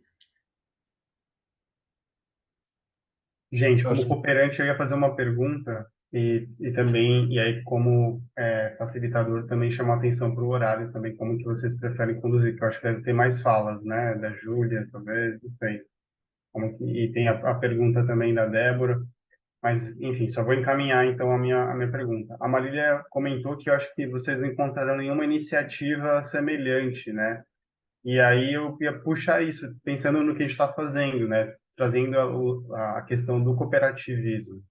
Gente, Eu como acho cooperante, eu ia fazer uma pergunta e também, e aí como facilitador, também chamar atenção para o horário também, como que vocês preferem conduzir, que eu acho que deve ter mais falas, né, da Júlia, talvez, não sei. E tem a pergunta também da Débora, mas, enfim, só vou encaminhar, então, a minha pergunta. A Marília comentou que eu acho que vocês não encontraram nenhuma iniciativa semelhante, né? E aí eu ia puxar isso, pensando no que a gente está fazendo, né? Trazendo a questão do cooperativismo.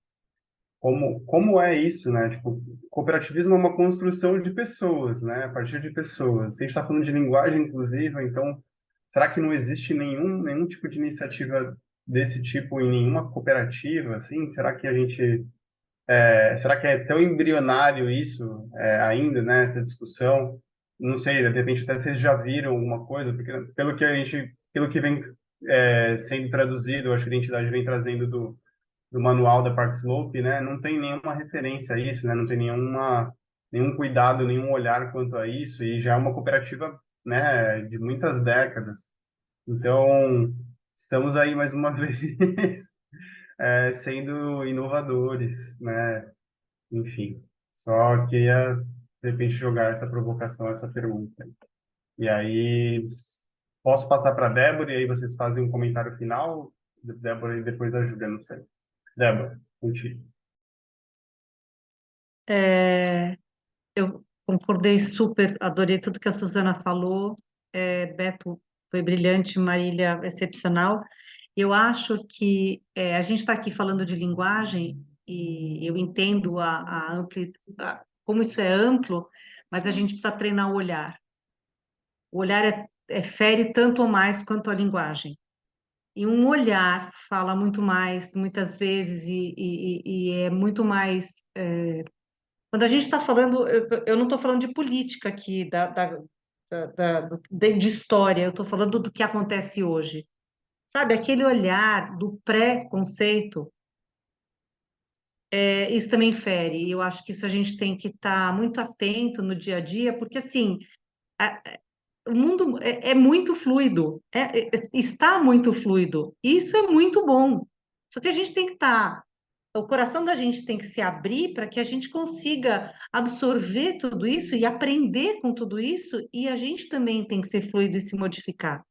Como é isso, né? Tipo, cooperativismo é uma construção de pessoas, né? A partir de pessoas. Se a gente está falando de linguagem inclusiva, então, será que não existe nenhum tipo de iniciativa desse tipo em nenhuma cooperativa, assim? Será que é tão embrionário isso ainda, né? Essa discussão? Não sei, de repente até vocês já viram alguma coisa, porque pelo que vem sendo traduzido, acho que a identidade vem trazendo do manual da Park Slope, né? Não tem nenhuma referência a isso, né? Não tem nenhum cuidado, nenhum olhar quanto a isso, e já é uma cooperativa, né, de muitas décadas. Então, estamos aí mais uma vez sendo inovadores, né? Enfim, só queria, de repente, jogar essa provocação, essa pergunta. E aí, posso passar para a Débora e aí vocês fazem um comentário final? Débora e depois a Júlia, não sei. Débora, contigo. Eu concordei super, adorei tudo que a Suzana falou. Beto foi brilhante, Marília excepcional. Eu acho que a gente está aqui falando de linguagem e eu entendo como isso é amplo, mas a gente precisa treinar o olhar. O olhar fere tanto ou mais quanto a linguagem. E um olhar fala muito mais, muitas vezes, e é muito mais. Quando a gente está falando, eu não estou falando de política aqui, de história, eu estou falando do que acontece hoje. Sabe, aquele olhar do pré-conceito, isso também fere. E eu acho que isso a gente tem que estar muito atento no dia a dia, porque assim, a- o mundo é muito fluido, está muito fluido. Isso é muito bom. Só que a gente tem que estar, o coração da gente tem que se abrir para que a gente consiga absorver tudo isso e aprender com tudo isso, e a gente também tem que ser fluido e se modificar.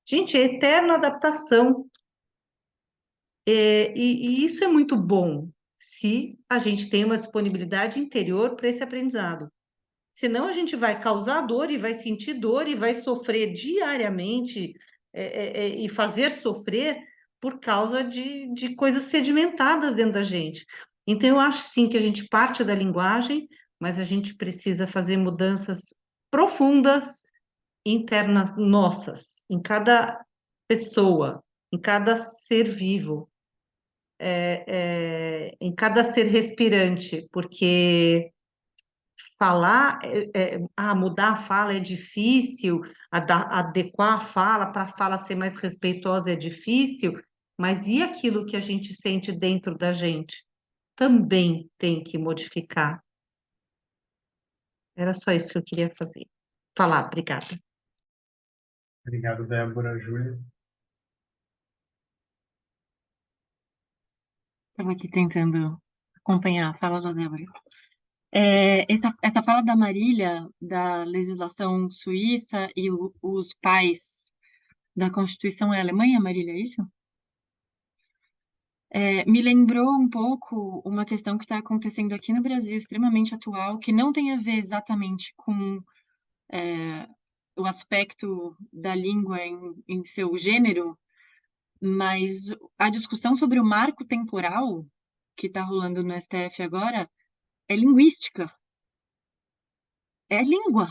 Gente, é eterna adaptação. E isso é muito bom se a gente tem uma disponibilidade interior para esse aprendizado. Senão a gente vai causar dor e vai sentir dor e vai sofrer diariamente e fazer sofrer por causa de coisas sedimentadas dentro da gente. Então, eu acho sim que a gente parte da linguagem, mas a gente precisa fazer mudanças profundas internas nossas, em cada pessoa, em cada ser vivo, em cada ser respirante, porque falar, mudar a fala é difícil, adequar a fala para a fala ser mais respeitosa é difícil, mas e aquilo que a gente sente dentro da gente? também tem que modificar. Era só isso que eu queria falar. Obrigada. Obrigado, Débora, Júlia. Estava aqui tentando acompanhar a fala da Débora. Essa fala da Marília, da legislação suíça e os pais da Constituição é Alemanha, Marília, é isso? Me lembrou um pouco uma questão que está acontecendo aqui no Brasil, extremamente atual, que não tem a ver exatamente com o aspecto da língua em seu gênero, mas a discussão sobre o marco temporal que está rolando no STF agora é linguística, é língua.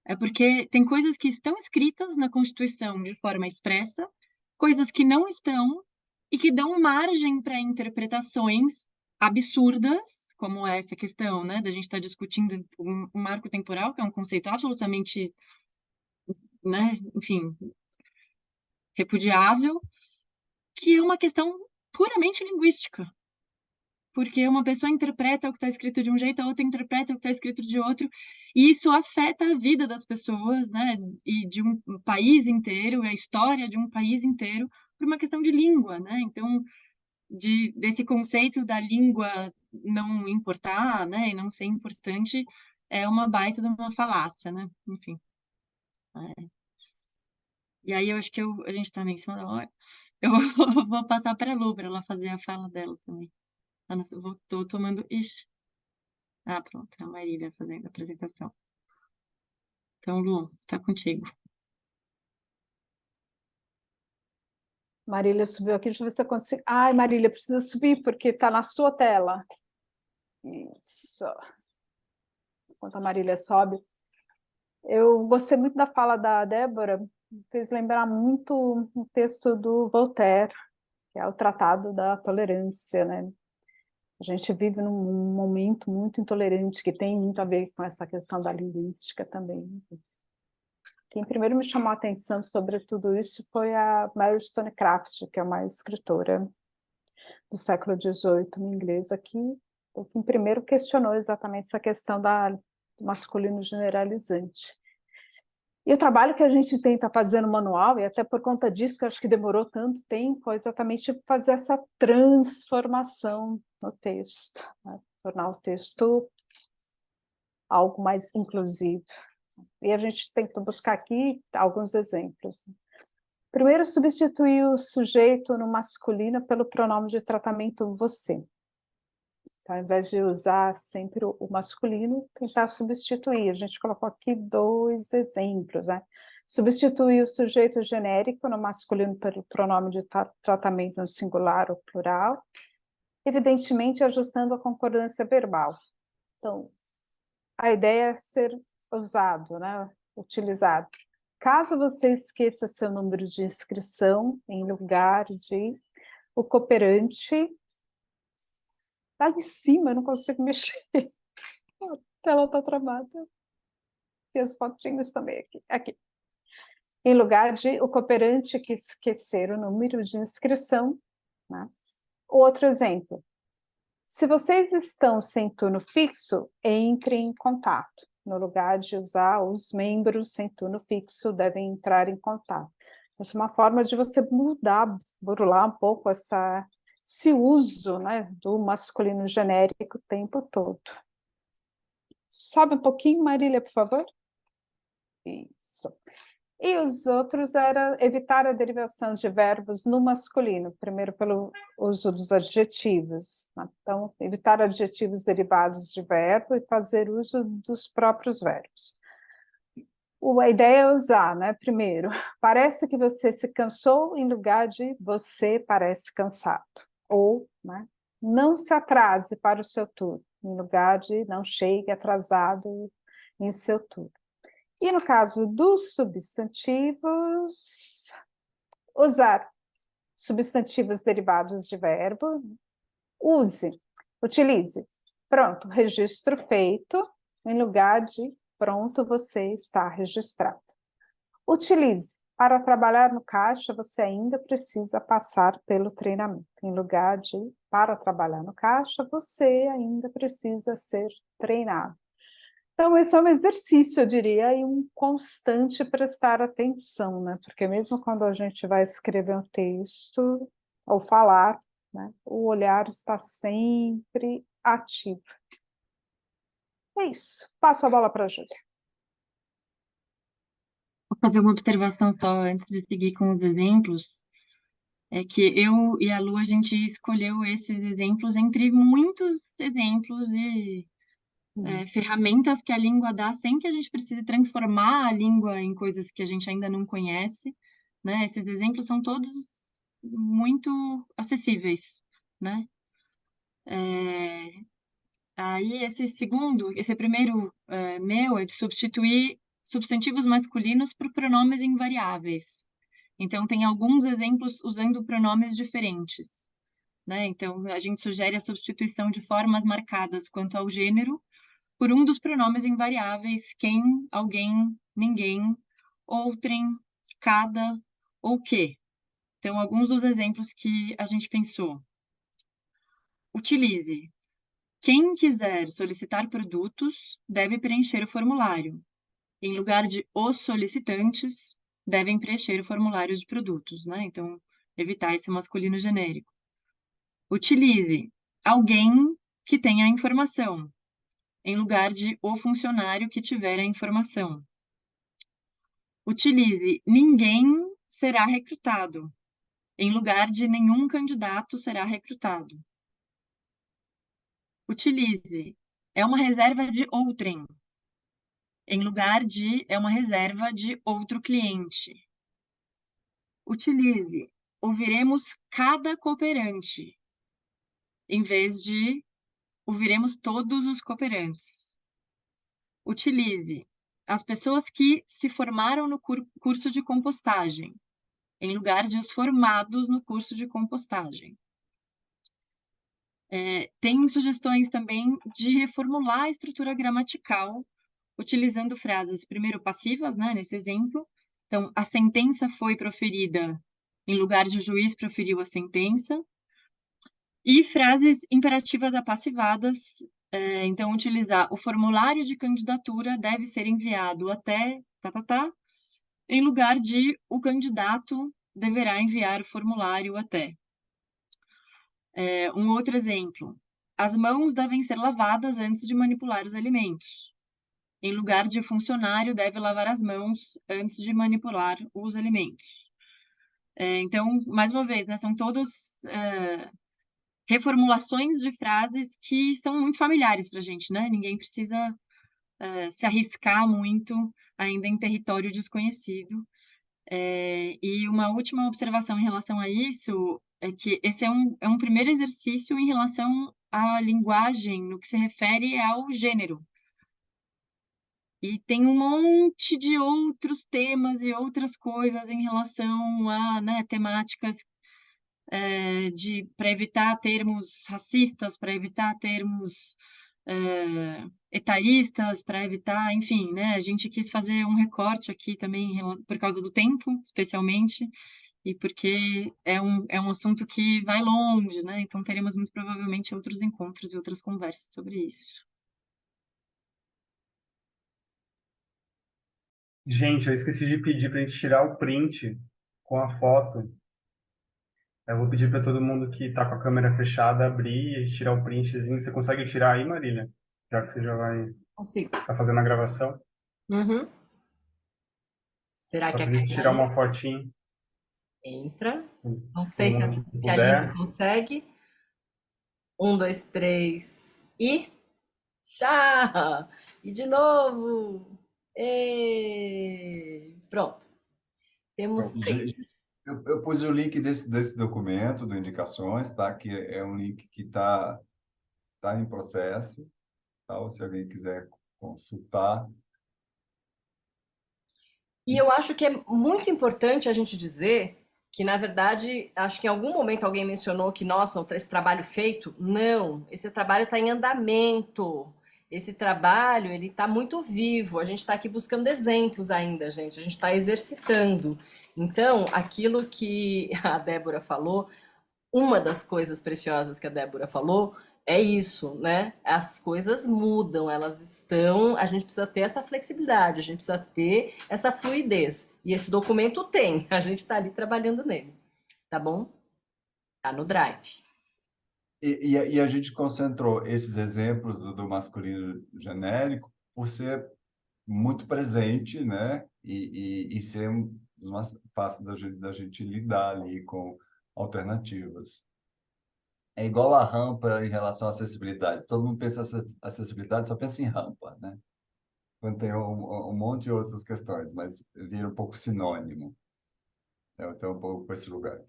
É porque tem coisas que estão escritas na Constituição de forma expressa, coisas que não estão e que dão margem para interpretações absurdas, como essa questão, né, da gente estar discutindo um marco temporal, que é um conceito absolutamente, né, enfim, repudiável, que é uma questão puramente linguística. Porque uma pessoa interpreta o que está escrito de um jeito, a outra interpreta o que está escrito de outro, e isso afeta a vida das pessoas, né, e de um país inteiro, a história de um país inteiro, por uma questão de língua, né, então, desse conceito da língua não importar, né, e não ser importante, é uma baita de uma falácia, né, enfim. E aí eu acho que a gente está meio em cima da hora, eu vou passar para a Lu, para ela fazer a fala dela também. Estou tomando... Ixi. Ah, pronto, a Marília fazendo a apresentação. Então, Lu, tá contigo. Marília subiu aqui, deixa eu ver se eu consigo. Ai, Marília, precisa subir porque está na sua tela. Isso. Enquanto a Marília sobe. Eu gostei muito da fala da Débora, fez lembrar muito o texto do Voltaire, que é o Tratado da Tolerância, né? A gente vive num momento muito intolerante, que tem muito a ver com essa questão da linguística também. Quem primeiro me chamou a atenção sobre tudo isso foi a Mary Wollstonecraft, que é uma escritora do século XVIII, uma inglesa, que quem primeiro questionou exatamente essa questão do masculino generalizante. E o trabalho que a gente tenta fazer no manual, e até por conta disso que eu acho que demorou tanto tempo, é exatamente fazer essa transformação no texto, né? Tornar o texto algo mais inclusivo. E a gente tenta buscar aqui alguns exemplos. Primeiro, substituir o sujeito no masculino pelo pronome de tratamento você. Então, ao invés de usar sempre o masculino, tentar substituir. A gente colocou aqui 2 exemplos, né? Substituir o sujeito genérico no masculino pelo pronome de tratamento no singular ou plural, evidentemente ajustando a concordância verbal. Então, a ideia é ser usado, né? Utilizado. Caso você esqueça seu número de inscrição, em lugar de o cooperante, tá em cima, eu não consigo mexer. A tela está travada. E as fotinhos também aqui. Em lugar de o cooperante que esquecer o número de inscrição, né? Outro exemplo. Se vocês estão sem turno fixo, entre em contato. No lugar de usar os membros sem turno fixo, devem entrar em contato. Essa é uma forma de você burlar um pouco esse uso, né, do masculino genérico o tempo todo. Sobe um pouquinho, Marília, por favor. Isso. E os outros era evitar a derivação de verbos no masculino, primeiro pelo uso dos adjetivos. Então, evitar adjetivos derivados de verbo e fazer uso dos próprios verbos. A ideia é usar, né? Primeiro, parece que você se cansou em lugar de você parece cansado. Ou, né, não se atrase para o seu turno, em lugar de não chegue atrasado em seu turno. E no caso dos substantivos, usar substantivos derivados de verbo, utilize. Pronto, registro feito, em lugar de pronto, você está registrado. Utilize para trabalhar no caixa, você ainda precisa passar pelo treinamento. Em lugar de para trabalhar no caixa, você ainda precisa ser treinado. Então, esse é um exercício, eu diria, e um constante prestar atenção, né? Porque mesmo quando a gente vai escrever um texto ou falar, né, o olhar está sempre ativo. É isso. Passo a bola para a Júlia. Vou fazer uma observação só antes de seguir com os exemplos. É que eu e a Lu, a gente escolheu esses exemplos entre muitos exemplos e ferramentas que a língua dá sem que a gente precise transformar a língua em coisas que a gente ainda não conhece, né? Esses exemplos são todos muito acessíveis, né? Aí esse primeiro meu é de substituir substantivos masculinos por pronomes invariáveis. Então, tem alguns exemplos usando pronomes diferentes, né? Então, a gente sugere a substituição de formas marcadas quanto ao gênero por um dos pronomes invariáveis: quem, alguém, ninguém, outrem, cada ou que. Então, alguns dos exemplos que a gente pensou. Utilize. Quem quiser solicitar produtos deve preencher o formulário. Em lugar de os solicitantes, devem preencher o formulário de produtos, né? Então, evitar esse masculino genérico. Utilize alguém que tenha a informação, em lugar de o funcionário que tiver a informação. Utilize ninguém será recrutado, em lugar de nenhum candidato será recrutado. Utilize é uma reserva de outrem, em lugar de é uma reserva de outro cliente. Utilize ouviremos cada cooperante, em vez de ouviremos todos os cooperantes. Utilize as pessoas que se formaram no curso de compostagem, em lugar de os formados no curso de compostagem. Tem sugestões também de reformular a estrutura gramatical, utilizando frases, primeiro, passivas, né, nesse exemplo. Então, a sentença foi proferida, em lugar de o juiz proferiu a sentença. E frases imperativas apassivadas. Então, utilizar o formulário de candidatura deve ser enviado até, em lugar de o candidato deverá enviar o formulário até. Um outro exemplo. As mãos devem ser lavadas antes de manipular os alimentos. Em lugar de o funcionário deve lavar as mãos antes de manipular os alimentos. Então, mais uma vez, né, são todos reformulações de frases que são muito familiares para a gente, né? Ninguém precisa se arriscar muito ainda em território desconhecido. E uma última observação em relação a isso é que esse é um primeiro exercício em relação à linguagem no que se refere ao gênero. E tem um monte de outros temas e outras coisas em relação a, né, temáticas para evitar termos racistas, para evitar termos etaristas, para evitar, enfim, né? A gente quis fazer um recorte aqui também por causa do tempo, especialmente, e porque é um assunto que vai longe, né? Então teremos muito provavelmente outros encontros e outras conversas sobre isso. Gente, eu esqueci de pedir para a gente tirar o print com a foto. Eu vou pedir para todo mundo que está com a câmera fechada abrir e tirar o printzinho. Você consegue tirar aí, Marília? Já que você já vai Consigo. estar fazendo a gravação. Uhum. Será Só que para a gente tirar uma fotinho. entra? Não Todo sei se mundo que se a Aline puder. consegue. 1, 2, 3 e... Chá! E de novo! Pronto. Temos Pronto, 3. eu pus o link desse documento, do Indicações, tá? Que é um link que está em processo, tá? Ou se alguém quiser consultar. E eu acho que é muito importante a gente dizer que, na verdade, acho que em algum momento alguém mencionou que, nossa, esse trabalho feito. Não, esse trabalho está em andamento. esse trabalho, ele está muito vivo, a gente está aqui buscando exemplos ainda, gente, a gente está exercitando. Então, aquilo que a Débora falou, uma das coisas preciosas que a Débora falou é isso, né? As coisas mudam, elas estão. A gente precisa ter essa flexibilidade, a gente precisa ter essa fluidez. E esse documento tem, a gente está ali trabalhando nele, tá bom? Tá no Drive. E a gente concentrou esses exemplos do masculino genérico por ser muito presente, né? E ser mais fácil da gente lidar ali com alternativas. É igual a rampa em relação à acessibilidade. Todo mundo pensa em acessibilidade, só pensa em rampa, né? Quando tem um monte de outras questões, mas vira um pouco sinônimo. Eu tenho um pouco com esse lugar.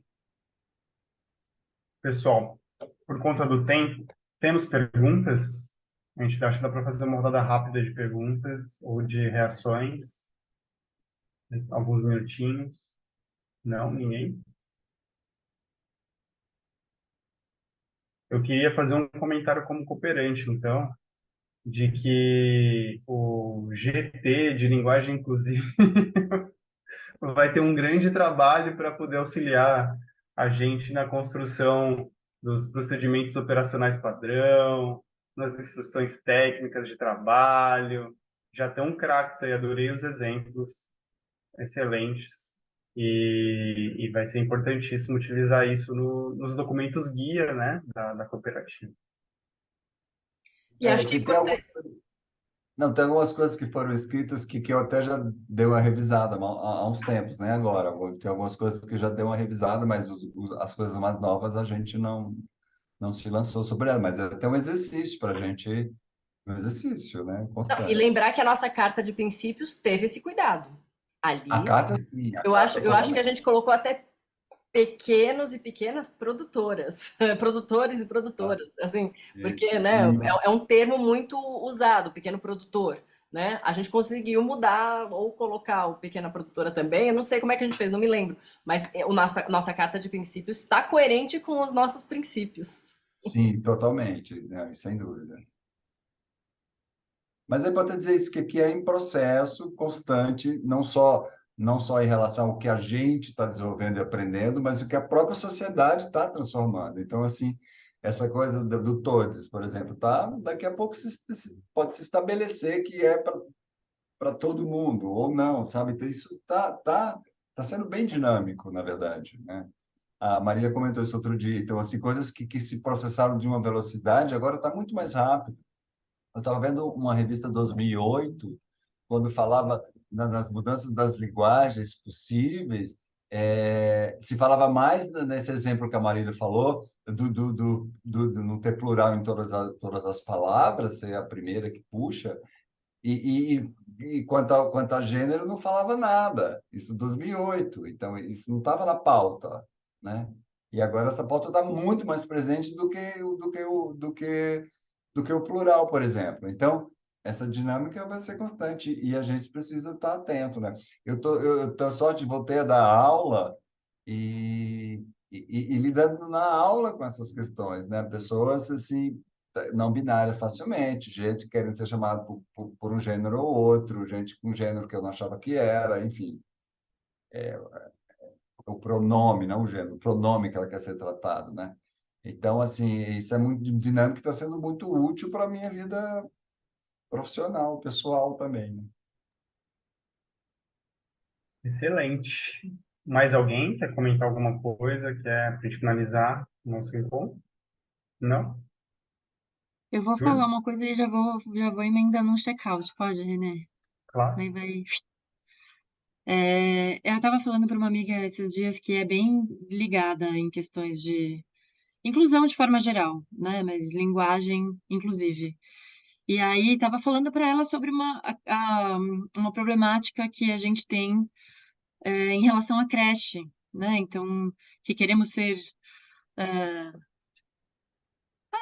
Pessoal, por conta do tempo, temos perguntas? A gente acha que dá para fazer uma rodada rápida de perguntas ou de reações. Alguns minutinhos. Não, ninguém? Eu queria fazer um comentário como cooperante, então, de que o GT de linguagem inclusiva vai ter um grande trabalho para poder auxiliar a gente na construção dos procedimentos operacionais padrão, nas instruções técnicas de trabalho. Já estão craques aí, adorei os exemplos, excelentes. E vai ser importantíssimo utilizar isso nos documentos guia, né, da cooperativa. E acho que é Que tem importante. Não, tem algumas coisas que foram escritas que eu até já dei uma revisada há uns tempos, né? Agora, tem algumas coisas que já deu uma revisada, mas as coisas mais novas a gente não se lançou sobre ela, mas é até um exercício para a gente, um exercício, né? Não, e Constante. lembrar que a nossa carta de princípios teve esse cuidado. Ali, A carta, sim, a eu acho, carta eu acho que a totalmente. gente colocou até pequenos e pequenas produtoras, produtores e produtoras, assim, porque, né, é um termo muito usado, pequeno produtor, né? A gente conseguiu mudar ou colocar o pequena produtora também, eu não sei como é que a gente fez, não me lembro, mas nossa carta de princípios está coerente com os nossos princípios. Sim, totalmente, né? Sem dúvida. Mas é importante dizer isso, que é em processo constante, não só em relação ao que a gente está desenvolvendo e aprendendo, mas o que a própria sociedade está transformando. Então, assim, essa coisa do todes, por exemplo, daqui a pouco pode se estabelecer que é para todo mundo, ou não, sabe? Então, isso tá sendo bem dinâmico, na verdade, né? A Marília comentou isso outro dia. Então, assim, coisas que se processaram de uma velocidade, agora está muito mais rápido. Eu estava vendo uma revista 2008, quando falava nas mudanças das linguagens possíveis, se falava mais nesse exemplo que a Marília falou, do não ter plural em todas as palavras, ser a primeira que puxa, e quanto a gênero, não falava nada. Isso em 2008. Então, isso não estava na pauta, né? E agora essa pauta está muito mais presente do que o plural, por exemplo. Então, essa dinâmica vai ser constante e a gente precisa estar atento, né? Eu tô sorte, voltei a dar aula e lidando na aula com essas questões, né? Pessoas, assim, não binária facilmente, gente querendo ser chamado por um gênero ou outro, gente com um gênero que eu não achava que era, enfim, o pronome, não o gênero, o pronome que ela quer ser tratado, né? Então, assim, isso é muito dinâmico, está sendo muito útil para a minha vida profissional, pessoal também, né? Excelente. Mais alguém quer comentar alguma coisa? Quer, para a gente finalizar o nosso encontro? Não? Eu vou Júlio? falar uma coisa e já vou emendando um check-out, pode, Renê? Claro. Vai. Eu estava falando para uma amiga esses dias que é bem ligada em questões de inclusão de forma geral, né? Mas linguagem inclusive. E aí estava falando para ela sobre uma problemática que a gente tem em relação à creche, né? Então, que queremos ser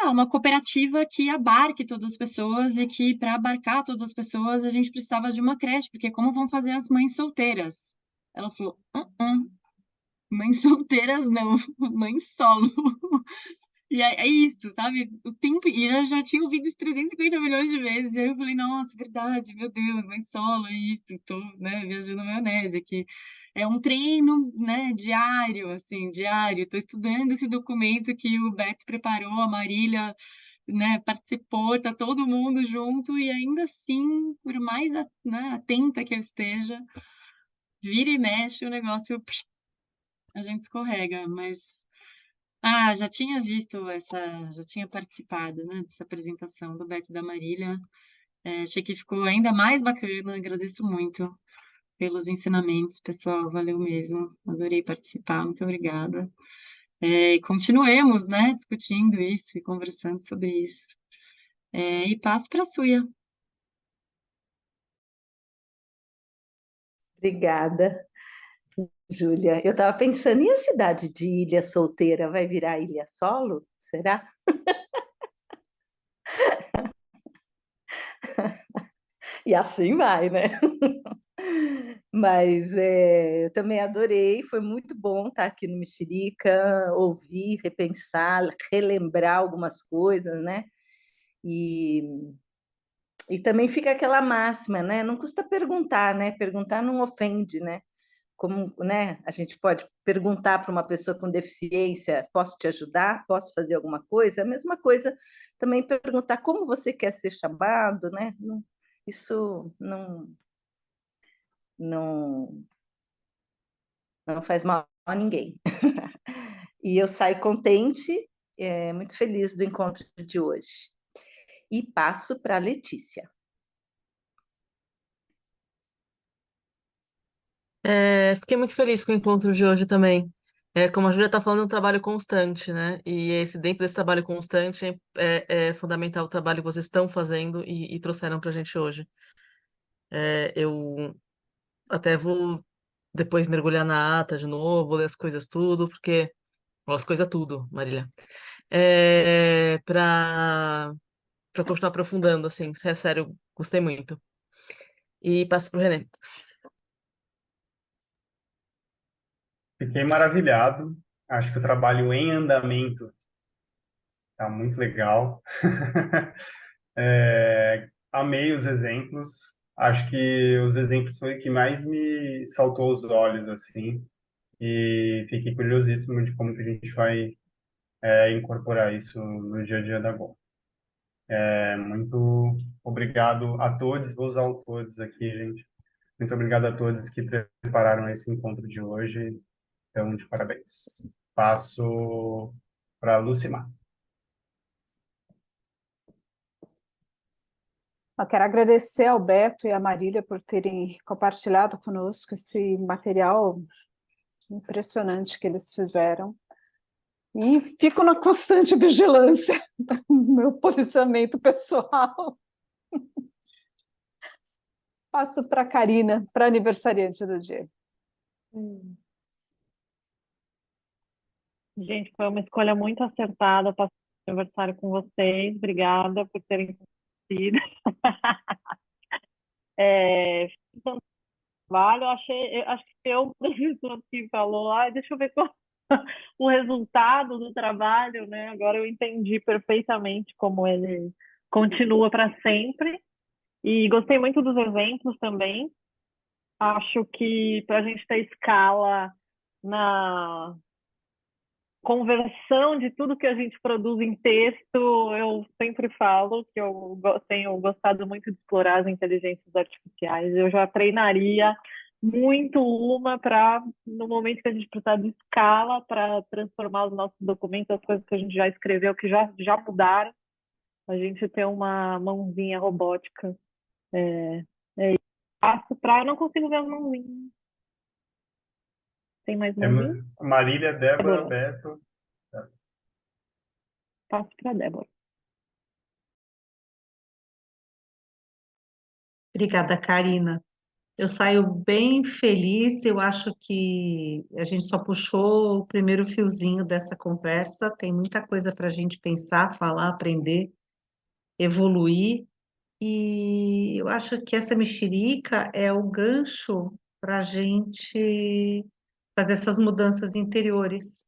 uma cooperativa que abarque todas as pessoas e que para abarcar todas as pessoas a gente precisava de uma creche, porque como vão fazer as mães solteiras? Ela falou, mães solteiras não, mães solo. E é isso, sabe? O tempo. E eu já tinha ouvido isso 350 milhões de vezes. E aí eu falei, nossa, verdade, meu Deus, mãe solo, é isso. Tô, né, viajando na maionese aqui. É um treino, né, diário, assim, diário. Estou estudando esse documento que o Beto preparou, a Marília, né, participou, tá todo mundo junto. E ainda assim, por mais, né, atenta que eu esteja, vira e mexe o negócio, a gente escorrega, mas já tinha visto já tinha participado, né, dessa apresentação do Beto e da Marília. Achei que ficou ainda mais bacana. Agradeço muito pelos ensinamentos, pessoal. Valeu mesmo. Adorei participar. Muito obrigada. E continuemos, né, discutindo isso e conversando sobre isso. E passo para a Suia. Obrigada, Júlia. Eu estava pensando, e a cidade de Ilha Solteira vai virar Ilha Solo? Será? E assim vai, né? Mas eu também adorei, foi muito bom estar aqui no Mexerica, ouvir, repensar, relembrar algumas coisas, né? E, e também fica aquela máxima, né? Não custa perguntar, né? Perguntar não ofende, né? Como, né? A gente pode perguntar para uma pessoa com deficiência: posso te ajudar? Posso fazer alguma coisa? A mesma coisa também perguntar como você quer ser chamado, né? Isso não, não faz mal a ninguém. E eu saio contente, muito feliz do encontro de hoje. E passo para a Letícia. Fiquei muito feliz com o encontro de hoje também. Como a Júlia está falando, é um trabalho constante, né? E dentro desse trabalho constante é fundamental o trabalho que vocês estão fazendo e trouxeram para a gente hoje. Eu até vou depois mergulhar na ata de novo, ler as coisas tudo, porque. As coisas tudo, Marília. Para continuar aprofundando, assim. É sério, gostei muito. E passo pro René. Fiquei maravilhado. Acho que o trabalho em andamento está muito legal. Amei os exemplos. Acho que os exemplos foi o que mais me saltou os olhos, assim. E fiquei curiosíssimo de como que a gente vai incorporar isso no dia a dia da Gol. Muito obrigado a todos, vou usar o todos aqui, gente. Muito obrigado a todos que prepararam esse encontro de hoje. Então, de parabéns. Passo para a Lucimar. Eu quero agradecer ao Beto e à Marília por terem compartilhado conosco esse material impressionante que eles fizeram. E fico na constante vigilância do meu posicionamento pessoal. Passo para a Karina, para aniversariante do dia. Gente, foi uma escolha muito acertada passar o aniversário com vocês. Obrigada por terem sido. Trabalho, acho que eu, das pessoas que falou, deixa eu ver qual o resultado do trabalho, né? Agora eu entendi perfeitamente como ele continua para sempre. E gostei muito dos exemplos também. Acho que para a gente ter escala na conversão de tudo que a gente produz em texto, eu sempre falo que eu tenho gostado muito de explorar as inteligências artificiais. Eu já treinaria muito uma para, no momento que a gente precisar de escala, para transformar os nossos documentos, as coisas que a gente já escreveu, que já mudaram, a gente ter uma mãozinha robótica. Passo para. Eu não consigo ver as mãozinhas. Tem mais mãozinha? Marília, Débora, Débora. Beto. Passo para a Débora. Obrigada, Karina. Eu saio bem feliz. Eu acho que a gente só puxou o primeiro fiozinho dessa conversa. Tem muita coisa para a gente pensar, falar, aprender, evoluir. E eu acho que essa mexerica é o gancho para a gente fazer essas mudanças interiores.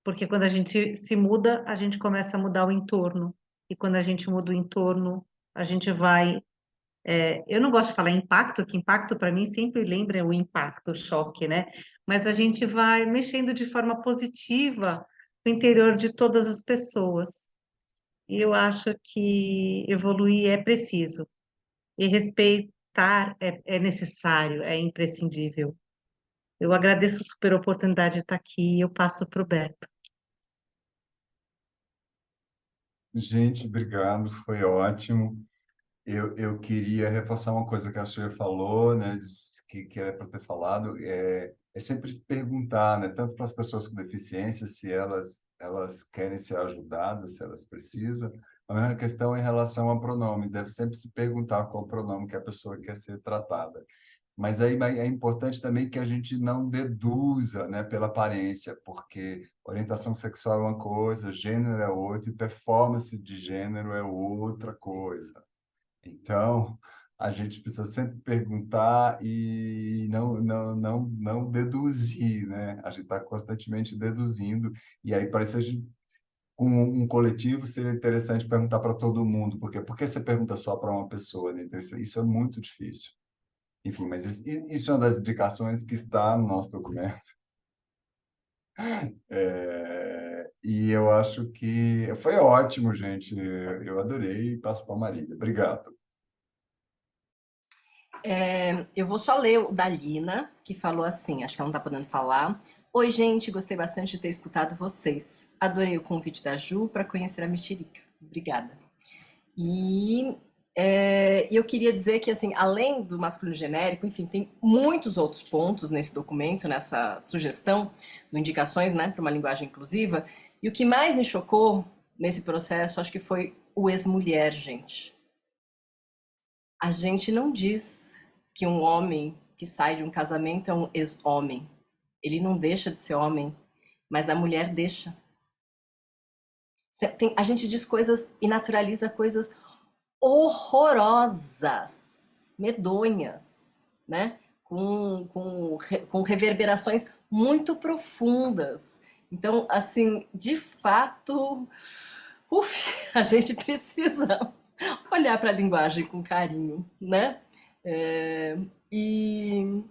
porque quando a gente se muda, a gente começa a mudar o entorno. E quando a gente muda o entorno, a gente vai. Eu não gosto de falar impacto, que impacto para mim sempre lembra o impacto, o choque, né? Mas a gente vai mexendo de forma positiva no interior de todas as pessoas. E eu acho que evoluir é preciso. E respeitar é necessário, é imprescindível. Eu agradeço super a oportunidade de estar aqui e eu passo para o Beto. Gente, obrigado, foi ótimo. Eu queria reforçar uma coisa que a senhora falou, né, que era para ter falado, é sempre perguntar, né, tanto para as pessoas com deficiência, se elas querem ser ajudadas, se elas precisam. A mesma questão em relação ao pronome, deve sempre se perguntar qual o pronome que a pessoa quer ser tratada. Mas aí é importante também que a gente não deduza, né, pela aparência, porque orientação sexual é uma coisa, gênero é outra, e performance de gênero é outra coisa. Então, a gente precisa sempre perguntar e não deduzir, né? A gente está constantemente deduzindo, e aí parece que a gente, com um coletivo seria interessante perguntar para todo mundo, porque por que você pergunta só para uma pessoa, né? Então, isso é muito difícil. Enfim, mas isso é uma das indicações que está no nosso documento. E eu acho que foi ótimo, gente. Eu adorei e passo para a Marília. Obrigado. Eu vou só ler o da Lina, que falou assim, acho que ela não tá podendo falar. Oi, gente, gostei bastante de ter escutado vocês. Adorei o convite da Ju para conhecer a Mexerica. Obrigada. E eu queria dizer que, assim, além do masculino genérico, enfim, tem muitos outros pontos nesse documento, nessa sugestão, no indicações, né, para uma linguagem inclusiva. E o que mais me chocou nesse processo, acho que foi o ex-mulher, gente. A gente não diz que um homem que sai de um casamento é um ex-homem. Ele não deixa de ser homem, mas a mulher deixa. A gente diz coisas e naturaliza coisas horrorosas, medonhas, né? Com reverberações muito profundas. Então, assim, de fato, a gente precisa olhar para a linguagem com carinho, né? E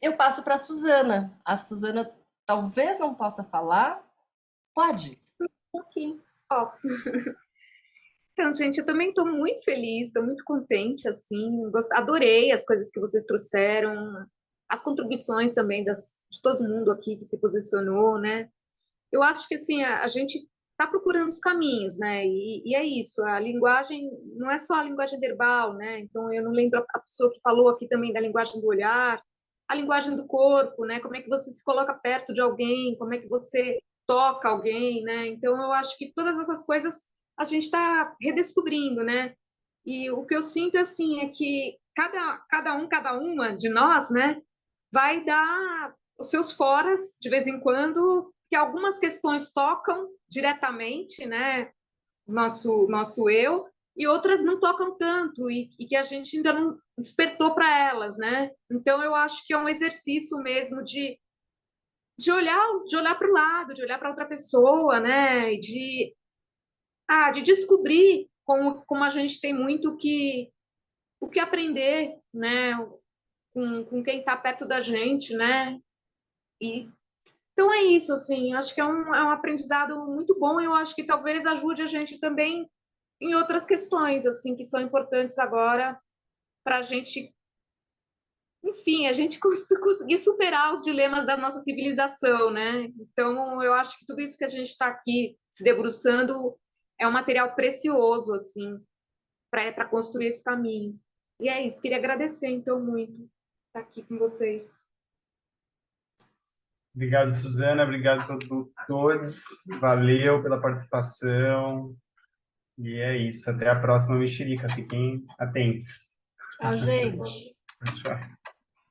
eu passo para a Suzana. A Suzana talvez não possa falar. Pode? Ok, posso. Então, gente, eu também estou muito feliz, estou muito contente, assim, adorei as coisas que vocês trouxeram, as contribuições também de todo mundo aqui que se posicionou, né? Eu acho que, assim, a gente está procurando os caminhos, né? E é isso, a linguagem não é só a linguagem verbal, né? Então, eu não lembro a pessoa que falou aqui também da linguagem do olhar, a linguagem do corpo, né? Como é que você se coloca perto de alguém, como é que você toca alguém, né? Então, eu acho que todas essas coisas a gente está redescobrindo, né? E o que eu sinto, assim, é que cada uma de nós, né, vai dar os seus foras, de vez em quando, que algumas questões tocam diretamente, né, nosso eu, e outras não tocam tanto, e que a gente ainda não despertou para elas, né? Então, eu acho que é um exercício mesmo de olhar para o lado, de olhar para outra pessoa, né? E de descobrir como a gente tem muito o que aprender, né? Com quem está perto da gente, né? E então é isso, assim, acho que é um aprendizado muito bom e eu acho que talvez ajude a gente também em outras questões, assim, que são importantes agora para a gente, enfim, a gente conseguir superar os dilemas da nossa civilização, né? Então, eu acho que tudo isso que a gente está aqui se debruçando é um material precioso, assim, para construir esse caminho. E é isso, queria agradecer, então, muito estar aqui com vocês. Obrigado, Suzana. Obrigado a todos. Valeu pela participação. E é isso. Até a próxima mexerica. Fiquem atentos. Tchau, gente. Tchau.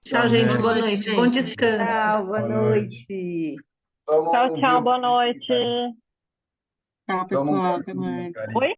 Tchau, gente. Boa Boa noite, noite. gente. Bom descanso. Tchau, boa Boa noite. noite. Tchau, tchau, boa noite. Tchau, Toma um pessoal. Até cafezinho, mais. Karine. Oi?